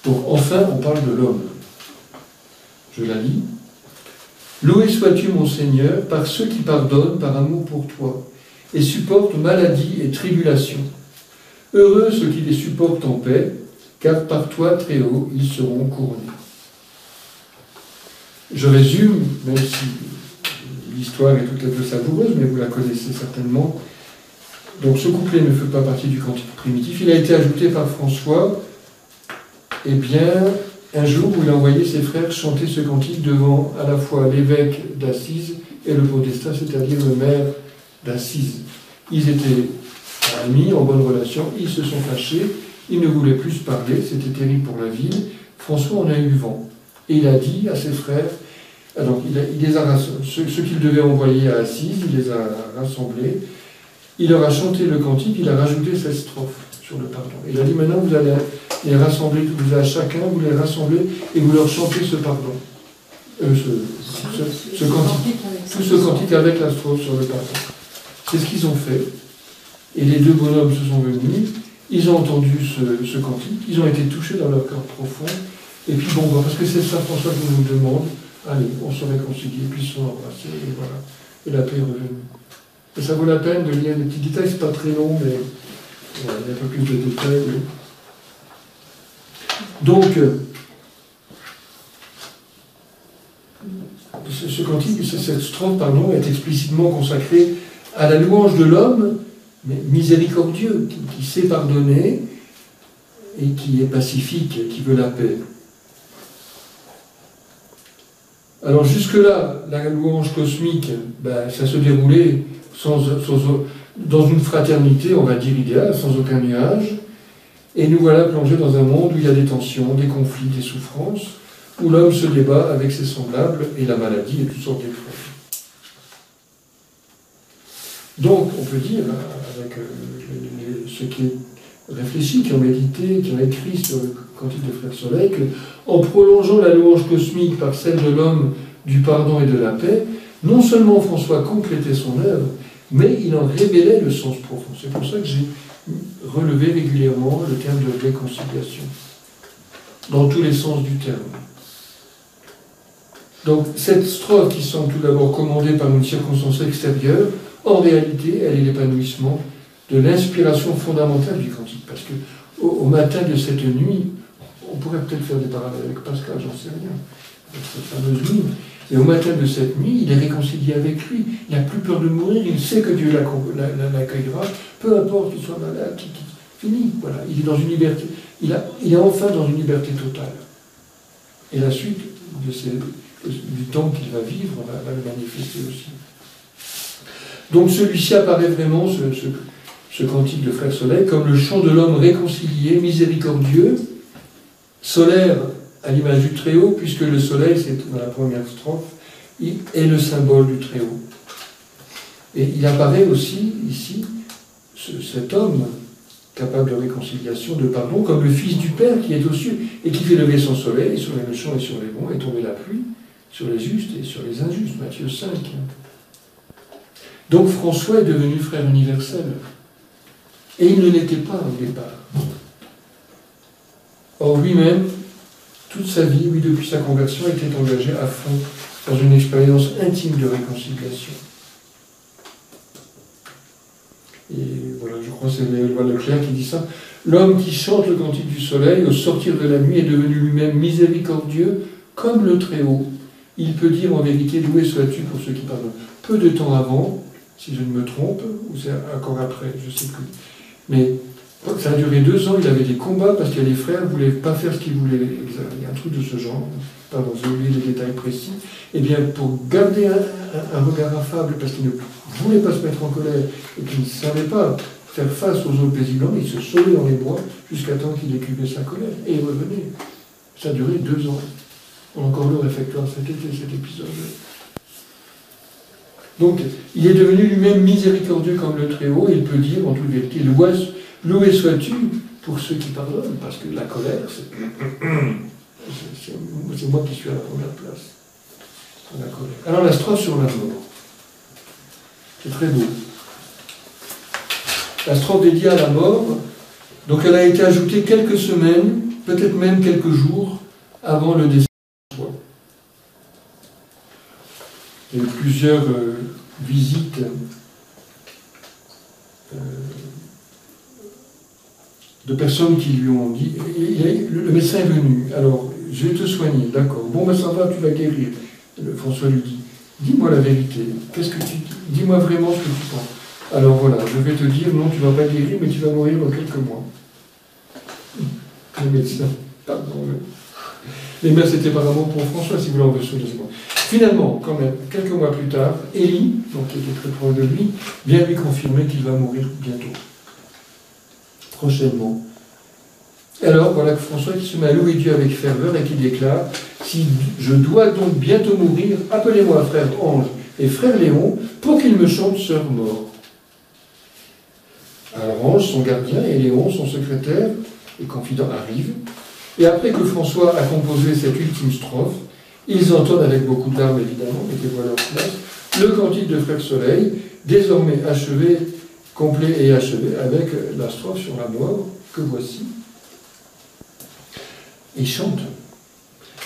Donc enfin, on parle de l'homme. Je la lis. Loué sois-tu, mon Seigneur, par ceux qui pardonnent par amour pour toi, et supportent maladie et tribulation. Heureux ceux qui les supportent en paix, car par toi, très haut, ils seront couronnés. Je résume, même si l'histoire est tout à fait savoureuse, mais vous la connaissez certainement. Donc ce couplet ne fait pas partie du cantique primitif. Il a été ajouté par François, un jour où il a envoyé ses frères chanter ce cantique devant à la fois l'évêque d'Assise et le podestat, c'est-à-dire le maire d'Assise. Ils étaient amis, en bonne relation, ils se sont fâchés, ils ne voulaient plus se parler, c'était terrible pour la ville. François en a eu vent. Et il a dit à ses frères, donc il les a ceux qu'il devait envoyer à Assise, il les a rassemblés, il leur a chanté le cantique, il a rajouté cette strophe sur le pardon. Il a dit maintenant vous allez les rassembler, vous à chacun, vous les rassemblez et vous leur chantez ce pardon. Ce cantique. Tout ce cantique avec la strophe sur le pardon. C'est ce qu'ils ont fait. Et les deux bonhommes se sont venus, ils ont entendu ce cantique, ils ont été touchés dans leur cœur profond. Et puis bon, parce que c'est ça François qui nous demande, allez, on se réconcilie, puis ils sont embrassés, et voilà. Et la paix est revenue. Et ça vaut la peine de lire les petits détails, c'est pas très long, mais voilà, il y a un peu plus de détails. Oui. Donc, ce cantique, cette strophe, pardon, est explicitement consacrée à la louange de l'homme, mais miséricordieux, qui sait pardonner et qui est pacifique, qui veut la paix. Alors jusque-là, la louange cosmique, ça se déroulait dans une fraternité, on va dire idéale, sans aucun nuage, et nous voilà plongés dans un monde où il y a des tensions, des conflits, des souffrances, où l'homme se débat avec ses semblables et la maladie et toutes sortes d'épreuves. Donc, on peut dire, avec ceux qui réfléchissent, qui ont médité, qui ont écrit sur le cantique de Frère Soleil, qu'en prolongeant la louange cosmique par celle de l'homme du pardon et de la paix, non seulement François complétait son œuvre, mais il en révélait le sens profond. C'est pour ça que j'ai relevé régulièrement le terme de réconciliation, dans tous les sens du terme. Donc cette strophe qui semble tout d'abord commandée par une circonstance extérieure, en réalité, elle est l'épanouissement de l'inspiration fondamentale du cantique. Parce que au matin de cette nuit, on pourrait peut-être faire des parallèles avec Pascal, j'en sais rien, avec cette fameuse nuit, mais au matin de cette nuit, il est réconcilié avec lui, il n'a plus peur de mourir, il sait que Dieu l'accueillera, peu importe qu'il soit malade, fini, voilà, il est dans une liberté, il est enfin dans une liberté totale. Et la suite du temps qu'il va vivre va le manifester aussi. Donc celui-ci apparaît vraiment, ce cantique de Frère Soleil, comme le chant de l'homme réconcilié, miséricordieux, solaire à l'image du Très-Haut, puisque le soleil, c'est dans la première strophe, est le symbole du Très-Haut. Et il apparaît aussi, ici, cet homme capable de réconciliation, de pardon, comme le Fils du Père qui est aux cieux et qui fait lever son soleil sur les méchants et sur les bons, et tomber la pluie sur les justes et sur les injustes, Matthieu 5. Donc François est devenu frère universel. Et il ne l'était pas au départ. Or lui-même, toute sa vie, oui, depuis sa conversion, était engagé à fond dans une expérience intime de réconciliation. Et voilà, je crois que c'est Éloi Leclerc qui dit ça. L'homme qui chante le cantique du soleil au sortir de la nuit est devenu lui-même miséricordieux comme le Très-Haut. Il peut dire en vérité, loué sois-tu pour ceux qui pardonnent. Peu de temps avant, si je ne me trompe, ou c'est encore après, je ne sais plus. Mais ça a duré 2 ans, il avait des combats parce que les frères ne voulaient pas faire ce qu'ils voulaient. Il y a un truc de ce genre, pardon, j'ai oublié les détails précis. Eh bien, pour garder un regard affable, parce qu'il ne voulait pas se mettre en colère et qu'il ne savait pas faire face aux autres paisibles, il se sauvait dans les bois jusqu'à temps qu'il écumait sa colère. Et il revenait. Ça a duré 2 ans. On a encore le réfectoire cet été, cet épisode. Donc, il est devenu lui-même miséricordieux comme le Très-Haut, et il peut dire en toute vérité, loué sois-tu pour ceux qui pardonnent, parce que la colère, c'est moi qui suis à la première place. La colère. Alors la strophe sur la mort. C'est très beau. La strophe dédiée à la mort, donc elle a été ajoutée quelques semaines, peut-être même quelques jours, avant le décès de François. Il y a eu plusieurs visites de personnes qui lui ont dit, le médecin est venu, alors je vais te soigner, d'accord, bon ben ça va, tu vas guérir. François lui dit, dis-moi la vérité, qu'est-ce que tu dis, dis-moi vraiment ce que tu penses. Alors voilà, je vais te dire, non, tu ne vas pas guérir, mais tu vas mourir dans quelques mois. Le médecin, pardon. Mais bien c'était apparemment pour François, si vous l'en voulez, moi. Finalement, quand même, quelques mois plus tard, Élie, donc qui était très proche de lui, vient lui confirmer qu'il va mourir bientôt. Prochainement. Alors, voilà que François qui se met à louer Dieu avec ferveur et qui déclare « Si je dois donc bientôt mourir, appelez-moi frère Ange et frère Léon pour qu'ils me chantent sœur mort. » Alors Ange, son gardien, et Léon, son secrétaire et confident, arrivent. Et après que François a composé cette ultime strophe, ils entendent avec beaucoup de larmes, évidemment, mettez-vous à leur place, le cantique de Frère Soleil, désormais achevé, complet et achevé, avec la strophe sur la mort, que voici. Il chante.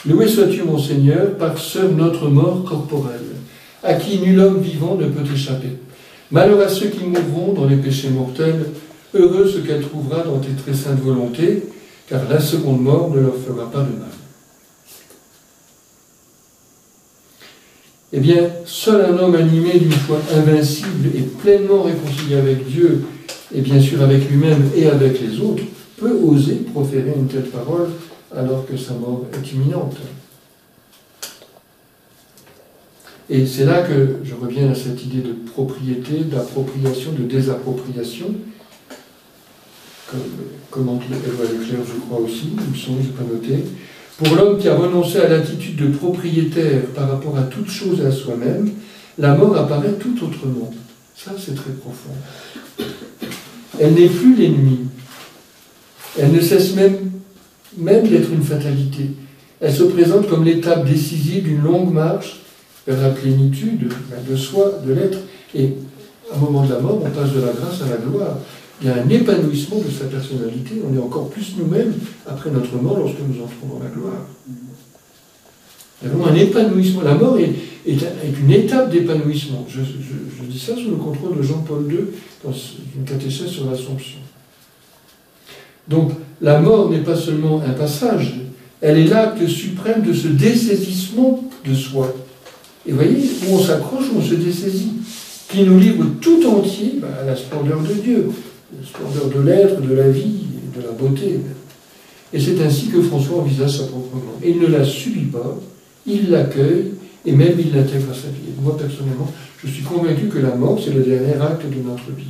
Loué sois-tu, mon Seigneur, par sœur notre mort corporelle, à qui nul homme vivant ne peut échapper. Malheur à ceux qui mourront dans les péchés mortels, heureux ce qu'elle trouvera dans tes très saintes volontés, car la seconde mort ne leur fera pas de mal. Eh bien, seul un homme animé d'une foi invincible et pleinement réconcilié avec Dieu, et bien sûr avec lui-même et avec les autres, peut oser proférer une telle parole alors que sa mort est imminente. Et c'est là que je reviens à cette idée de propriété, d'appropriation, de désappropriation, comme commente Éloi Leclerc, je crois aussi, il me semble, je n'ai pas noté. Pour l'homme qui a renoncé à l'attitude de propriétaire par rapport à toute chose et à soi-même, la mort apparaît tout autrement. Ça, c'est très profond. Elle n'est plus l'ennemi. Elle ne cesse même d'être une fatalité. Elle se présente comme l'étape décisive d'une longue marche vers la plénitude de soi, de l'être. Et à un moment de la mort, on passe de la grâce à la gloire. Il y a un épanouissement de sa personnalité. On est encore plus nous-mêmes après notre mort lorsque nous entrons dans la gloire. Il y a vraiment un épanouissement. La mort est une étape d'épanouissement. Je dis ça sous le contrôle de Jean-Paul II dans une catéchèse sur l'Assomption. Donc, la mort n'est pas seulement un passage, elle est l'acte suprême de ce dessaisissement de soi. Et vous voyez, où on s'accroche, où on se dessaisit, qui nous livre tout entier à la splendeur de Dieu, la splendeur de l'être, de la vie, de la beauté. Et c'est ainsi que François envisage sa propre mort. Et il ne la subit pas, il l'accueille, et même il l'intègre à sa vie. Et moi, personnellement, je suis convaincu que la mort, c'est le dernier acte de notre vie.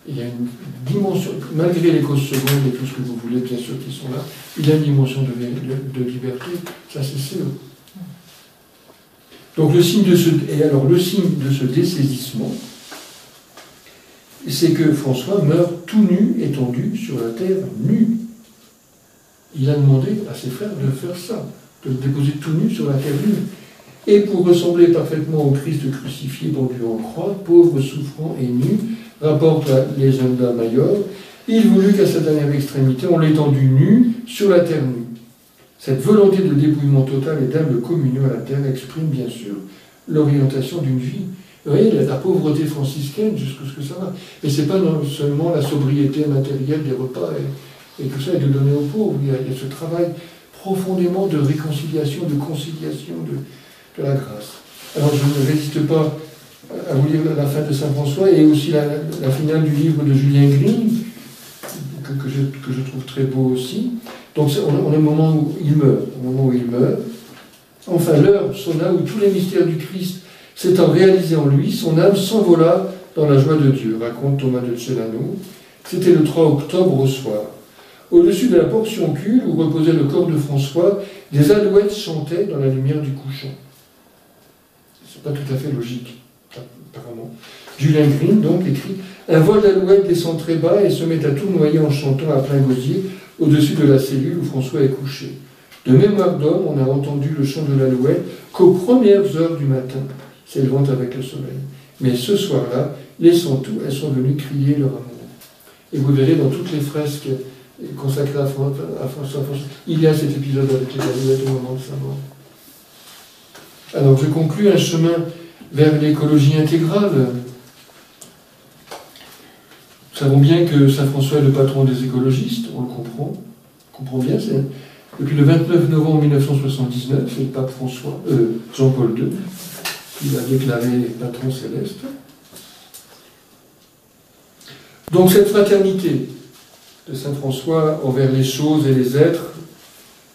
Il y a une dimension, malgré les causes secondes et tout ce que vous voulez, bien sûr, qui sont là, il y a une dimension de liberté, ça c'est sûr. Donc le signe de ce dessaisissement, c'est que François meurt tout nu, étendu sur la terre nue. Il a demandé à ses frères de faire ça, de le déposer tout nu sur la terre nue. Et pour ressembler parfaitement au Christ crucifié pendu en croix, pauvre, souffrant et nu, rapporte les Unda Mayor, il voulut qu'à sa dernière extrémité, on l'étendue nu sur la terre nue. Cette volonté de dépouillement total et d'humble communion à la terre exprime bien sûr l'orientation d'une vie. Vous voyez, la pauvreté franciscaine, jusqu'à ce que ça va. Mais ce n'est pas seulement la sobriété matérielle des repas et tout ça, et de donner aux pauvres. Il y a ce travail profondément de réconciliation, de conciliation de la grâce. Alors je ne résiste pas à vous lire la fin de Saint François et aussi la finale du livre de Julien Green, que je trouve très beau aussi. Donc on est au moment où il meurt. Enfin, l'heure sonna où tous les mystères du Christ s'étant réalisés en lui, son âme s'envola dans la joie de Dieu, raconte Thomas de Celano. C'était le 3 octobre au soir. Au-dessus de la portioncule où reposait le corps de François, des alouettes chantaient dans la lumière du couchant. C'est pas tout à fait logique, apparemment. Julien Green, donc, écrit « Un vol d'alouettes descend très bas et se met à tournoyer en chantant à plein gosier au-dessus de la cellule où François est couché. De mémoire d'homme, on a entendu le chant de l'alouette qu'aux premières heures du matin, s'élevant avec le soleil. Mais ce soir-là, laissant tout, elles sont venues crier leur amour. » Et vous verrez dans toutes les fresques consacrées à François, il y a cet épisode avec les alouettes au moment de sa mort. Alors, je conclus un chemin vers l'écologie intégrale. Nous savons bien que Saint François est le patron des écologistes, on le comprend. On comprend bien, c'est depuis le 29 novembre 1979, c'est le pape Jean-Paul II qui l'a déclaré patron céleste. Donc cette fraternité de Saint François envers les choses et les êtres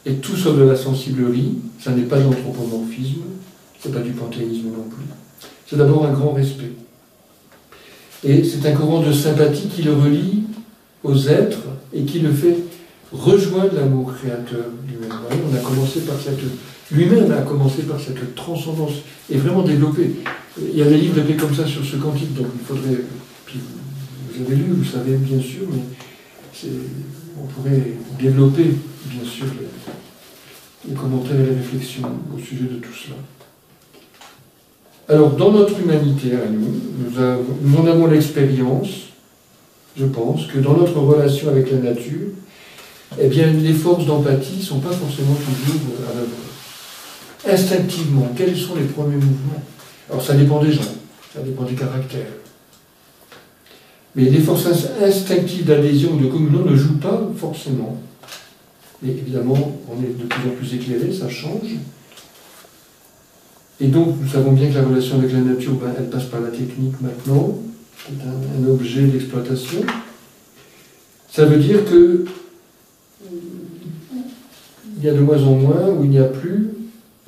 est tout sauf de la sensiblerie, ça n'est pas de l'anthropomorphisme, c'est pas du panthéisme non plus. C'est d'abord un grand respect. Et c'est un courant de sympathie qui le relie aux êtres et qui le fait rejoindre l'amour créateur lui-même. On a commencé par lui-même a commencé par cette transcendance et vraiment développée. Il y a des livres épais comme ça sur ce cantique, donc il faudrait. Puis vous avez lu, vous savez bien sûr, mais on pourrait développer bien sûr les commentaires et les réflexions au sujet de tout cela. Alors, dans notre humanité à nous en avons l'expérience, je pense, que dans notre relation avec la nature, eh bien, les forces d'empathie ne sont pas forcément toujours à l'œuvre. Instinctivement, quels sont les premiers mouvements? Alors, ça dépend des gens, ça dépend des caractères. Mais les forces instinctives d'adhésion ou de communion ne jouent pas forcément. Mais évidemment, on est de plus en plus éclairé, ça change. Et donc, nous savons bien que la relation avec la nature, elle passe par la technique maintenant, qui est un objet d'exploitation. Ça veut dire que il y a de moins en moins, ou il n'y a plus,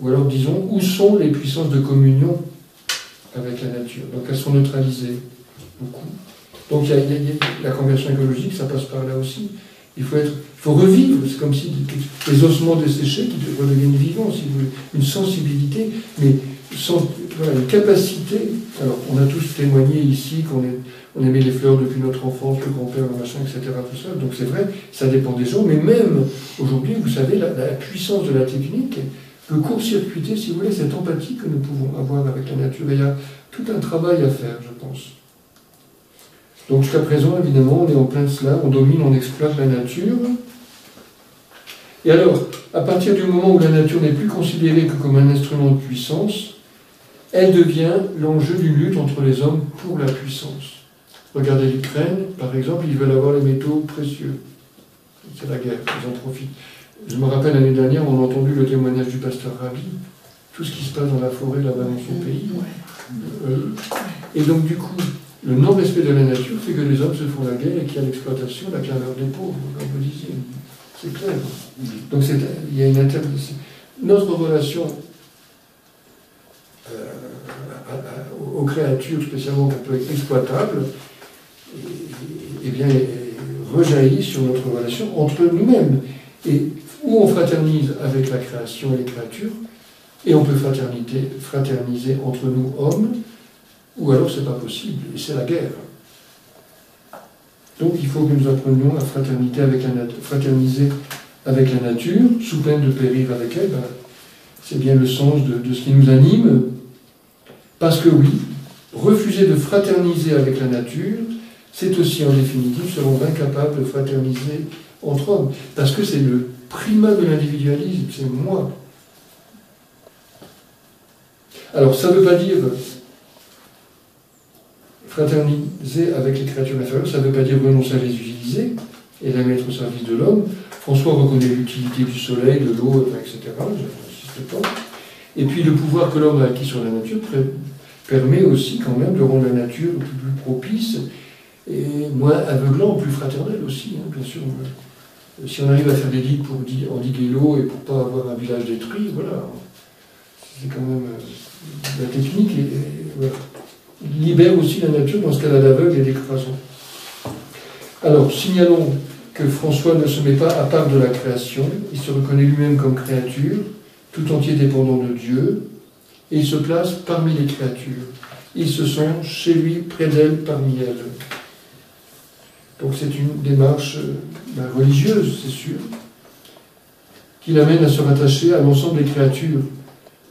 ou alors disons, où sont les puissances de communion avec la nature? Donc elles sont neutralisées, beaucoup. Donc il y a la conversion écologique, ça passe par là aussi. Il faut revivre, c'est comme si les ossements desséchés qui redeviennent vivants, si vous voulez, une sensibilité, mais une capacité. Alors, on a tous témoigné ici qu'on aimait les fleurs depuis notre enfance, le grand-père, le machin, etc. Tout ça. Donc c'est vrai, ça dépend des gens, mais même aujourd'hui, vous savez, la puissance de la technique peut court-circuiter, si vous voulez, cette empathie que nous pouvons avoir avec la nature. Et il y a tout un travail à faire, je pense. Donc jusqu'à présent, évidemment, on est en plein de cela, on domine, on exploite la nature. Et alors, à partir du moment où la nature n'est plus considérée que comme un instrument de puissance, elle devient l'enjeu d'une lutte entre les hommes pour la puissance. Regardez l'Ukraine, par exemple, ils veulent avoir les métaux précieux. C'est la guerre, ils en profitent. Je me rappelle l'année dernière, on a entendu le témoignage du pasteur Ravi, tout ce qui se passe dans la forêt là-bas dans son pays. Et donc du coup, le non-respect de la nature fait que les hommes se font la guerre et qu'il y a l'exploitation, la clameur des pauvres, comme vous disiez. C'est clair. Donc il y a une notre relation aux créatures spécialement un peu exploitables, et bien, rejaillit sur notre relation entre nous-mêmes. Et où on fraternise avec la création et les créatures, et on peut fraterniser entre nous hommes, ou alors c'est pas possible, et c'est la guerre. Donc il faut que nous apprenions à fraterniser avec la nature, sous peine de périr avec elle. Ben, c'est bien le sens de ce qui nous anime, parce que oui, refuser de fraterniser avec la nature, c'est aussi en définitive se rendre incapable de fraterniser entre hommes, parce que c'est le primat de l'individualisme, c'est moi. Alors ça ne veut pas dire fraterniser avec les créatures inférieures, ça ne veut pas dire renoncer à les utiliser et les mettre au service de l'homme. François reconnaît l'utilité du soleil, de l'eau, etc. Je n'insiste pas. Et puis le pouvoir que l'homme a acquis sur la nature permet aussi quand même de rendre la nature plus propice et moins aveuglant, plus fraternel aussi, hein, bien sûr. Si on arrive à faire des digues pour endiguer l'eau et pour ne pas avoir un village détruit, voilà. C'est quand même la technique. Voilà. Il libère aussi la nature dans ce qu'elle a d'aveugle et d'écrasant. Alors, signalons que François ne se met pas à part de la création, il se reconnaît lui-même comme créature, tout entier dépendant de Dieu, et il se place parmi les créatures. Ils se sont chez lui, près d'elle, parmi elles. Donc c'est une démarche religieuse, c'est sûr, qui l'amène à se rattacher à l'ensemble des créatures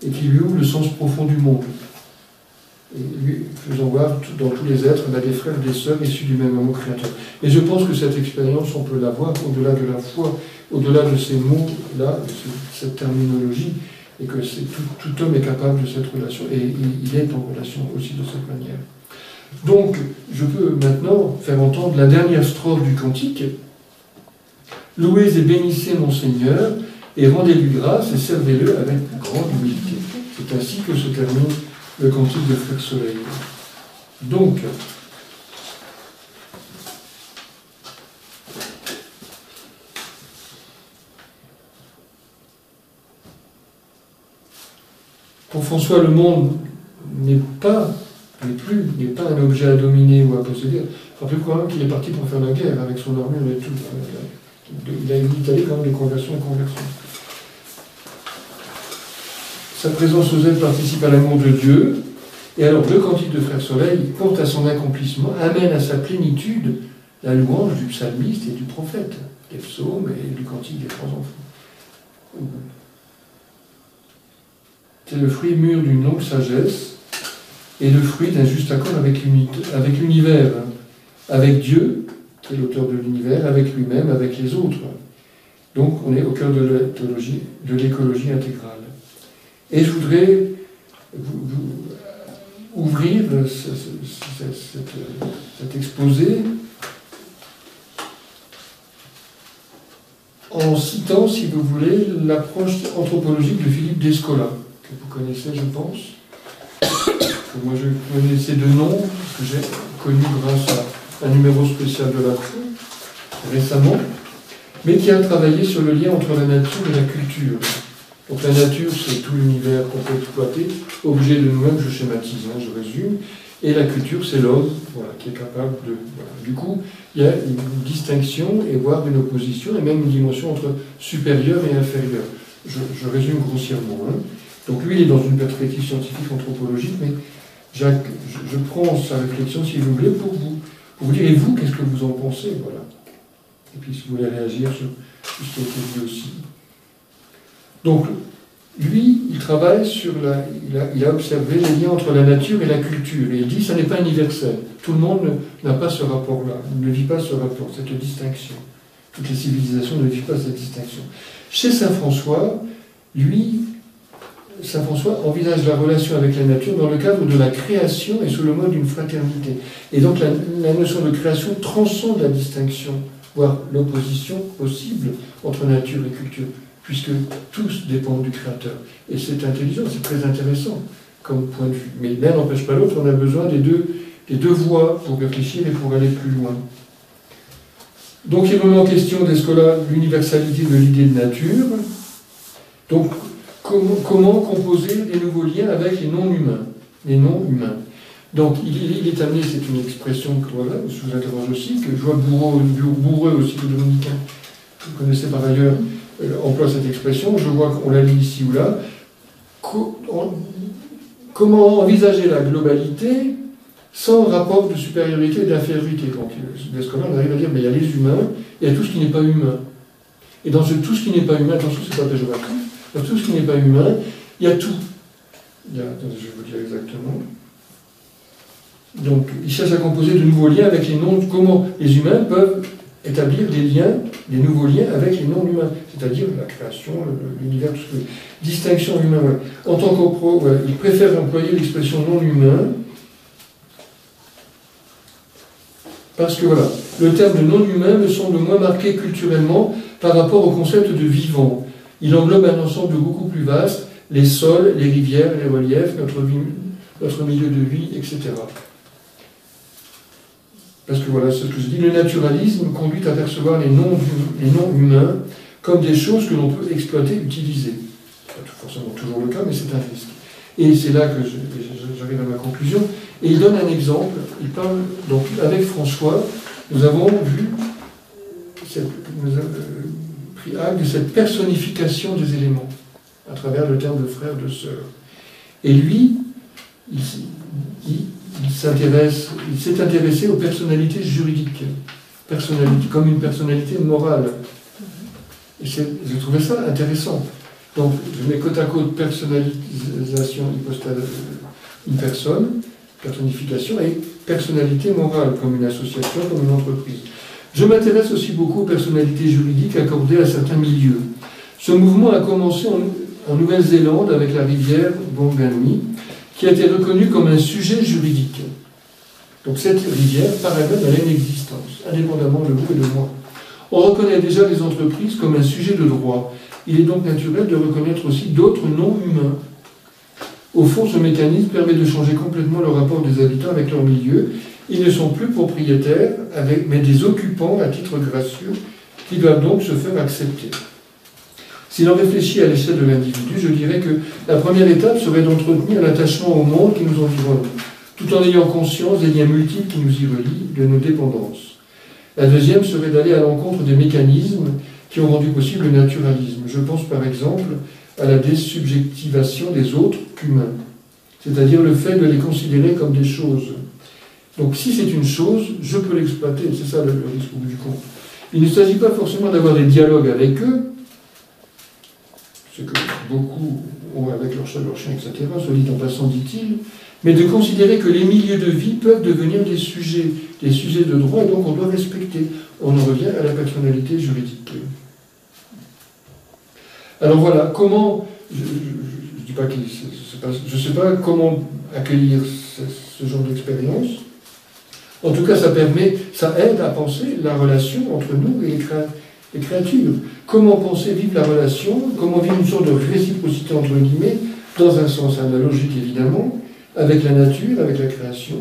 et qui lui ouvre le sens profond du monde. Et lui faisant voir dans tous les êtres des frères et des sœurs issus du même amour créateur. Et je pense que cette expérience, on peut l'avoir au-delà de la foi, au-delà de ces mots-là, de cette terminologie, et que tout homme est capable de cette relation, et il est en relation aussi de cette manière. Donc, je peux maintenant faire entendre la dernière strophe du cantique. « Louez et bénissez mon Seigneur, et rendez-lui grâce, et servez-le avec grande humilité. » C'est ainsi que se termine le cantique de Frère Soleil. Donc, pour François, le monde n'est pas un objet à dominer ou à posséder. Rappelez-vous quand même qu'il est parti pour faire la guerre avec son armure et tout. Il a évité quand même de conversion en conversion. Sa présence aux aides participe à l'amour de Dieu. Et alors, le cantique de Frère Soleil porte à son accomplissement, amène à sa plénitude la louange du psalmiste et du prophète, des psaumes et du cantique des trois enfants. C'est le fruit mûr d'une longue sagesse et le fruit d'un juste accord avec l'univers, avec Dieu, qui est l'auteur de l'univers, avec lui-même, avec les autres. Donc on est au cœur de l'écologie intégrale. Et je voudrais ouvrir cet exposé en citant, si vous voulez, l'approche anthropologique de Philippe Descola, que vous connaissez, je pense. Moi, je connaissais de noms que j'ai connus grâce à un numéro spécial de la Cour récemment, mais qui a travaillé sur le lien entre la nature et la culture. Donc la nature, c'est tout l'univers qu'on peut exploiter, objet de nous-mêmes, je schématise, hein, je résume, et la culture, c'est l'homme, voilà, qui est capable de... Voilà. Du coup, il y a une distinction, et voire une opposition, et même une dimension entre supérieur et inférieur. Je résume grossièrement. Hein. Donc lui, il est dans une perspective scientifique, anthropologique, mais je prends sa réflexion, si vous voulez, pour vous dire, et vous, qu'est-ce que vous en pensez, voilà. Et puis, si vous voulez réagir sur ce qui a été dit aussi. Donc, lui, il travaille sur il a observé les liens entre la nature et la culture. Et il dit que ça n'est pas universel. Tout le monde n'a pas ce rapport-là, ne vit pas ce rapport, cette distinction. Toutes les civilisations ne vivent pas cette distinction. Chez saint François, lui, saint François envisage la relation avec la nature dans le cadre de la création et sous le mode d'une fraternité. Et donc la notion de création transcende la distinction, voire l'opposition possible entre nature et culture, puisque tous dépendent du Créateur. Et c'est intelligent, c'est très intéressant comme point de vue. Mais l'un n'empêche pas l'autre, on a besoin des deux voies pour réfléchir et pour aller plus loin. Donc il remet en question des scolaires l'universalité de l'idée de nature. Donc comment composer des nouveaux liens avec les non-humains. Les non-humains. Donc il est amené, c'est une expression que voilà, je vous interroge aussi, que je vois Bourreux aussi, le dominicain, que vous connaissez par ailleurs, emploie cette expression, je vois qu'on la lit ici ou là. Comment envisager la globalité sans rapport de supériorité et d'infériorité? Donc, les scolaires arrivent à dire, mais il y a les humains, et il y a tout ce qui n'est pas humain. Et dans tout ce qui n'est pas humain, attention, c'est pas péjoratif, dans tout ce qui n'est pas humain, il y a tout. Attendez, je vais vous dire exactement. Donc, il cherche à composer de nouveaux liens avec les non... Comment les humains peuvent établir des liens, des nouveaux liens avec les non-humains, c'est-à-dire la création, l'univers, tout ce que... Distinction humain, voilà. En tant qu'opro, voilà, il préfère employer l'expression non-humain, parce que voilà, le terme de non-humain me semble moins marqué culturellement par rapport au concept de vivant. Il englobe un ensemble beaucoup plus vaste, les sols, les rivières, les reliefs, notre milieu de vie, etc. Parce que voilà, ce que je dis, le naturalisme conduit à percevoir les non-humains comme des choses que l'on peut exploiter, utiliser. Ce n'est pas forcément toujours le cas, mais c'est un risque. Et c'est là que j'arrive à ma conclusion. Et il donne un exemple, il parle, donc avec François, nous avons pris acte de cette personnification des éléments, à travers le terme de frère, de sœur. Et lui, il s'est intéressé aux personnalités juridiques, comme une personnalité morale. Et j'ai trouvé ça intéressant. Donc, je mets côte à côte personnalisation, une personne, personnification, et personnalité morale, comme une association, comme une entreprise. Je m'intéresse aussi beaucoup aux personnalités juridiques accordées à certains milieux. Ce mouvement a commencé en Nouvelle-Zélande avec la rivière Wanganui, qui a été reconnue comme un sujet juridique. Donc cette rivière, par elle-même, elle a une existence, indépendamment de vous et de moi. On reconnaît déjà les entreprises comme un sujet de droit. Il est donc naturel de reconnaître aussi d'autres non-humains. Au fond, ce mécanisme permet de changer complètement le rapport des habitants avec leur milieu. Ils ne sont plus propriétaires, mais des occupants à titre gracieux, qui doivent donc se faire accepter. Si l'on réfléchit à l'échelle de l'individu, je dirais que la première étape serait d'entretenir l'attachement au monde qui nous environne, tout en ayant conscience des liens multiples qui nous y relient, de nos dépendances. La deuxième serait d'aller à l'encontre des mécanismes qui ont rendu possible le naturalisme. Je pense par exemple à la désubjectivation des autres qu'humains, c'est-à-dire le fait de les considérer comme des choses. Donc si c'est une chose, je peux l'exploiter, c'est ça le risque au bout du compte. Il ne s'agit pas forcément d'avoir des dialogues avec eux, ce que beaucoup ont avec leur chat, leur chien, etc., soit dit en passant, dit-il, mais de considérer que les milieux de vie peuvent devenir des sujets de droit, et donc on doit respecter. On en revient à la personnalité juridique. Alors voilà, comment, je ne sais pas comment accueillir ce genre d'expérience. En tout cas, ça aide à penser la relation entre nous et les créatures. Comment penser vivre la relation, comment vivre une sorte de réciprocité entre guillemets, dans un sens analogique évidemment, avec la nature, avec la création,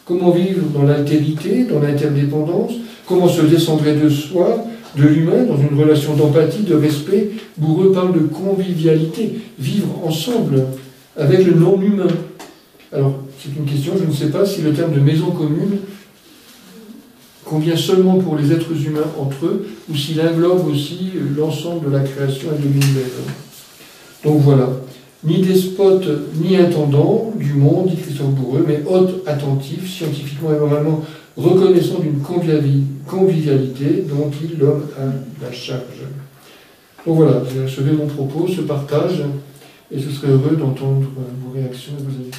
comment vivre dans l'altérité, dans l'interdépendance, comment se décentrer de soi, de l'humain, dans une relation d'empathie, de respect. Bourreux parle de convivialité, vivre ensemble, avec le non-humain. Alors, c'est une question, je ne sais pas si le terme de maison commune convient seulement pour les êtres humains entre eux, ou s'il englobe aussi l'ensemble de la création et de l'univers. Donc voilà, ni despote, ni intendant du monde, dit Christophe Bourreux, mais hôte attentif, scientifiquement et moralement reconnaissant d'une convivialité dont l'homme a la charge. Donc voilà, j'ai achevé mon propos, ce partage, et je serai heureux d'entendre vos réactions et vos avis.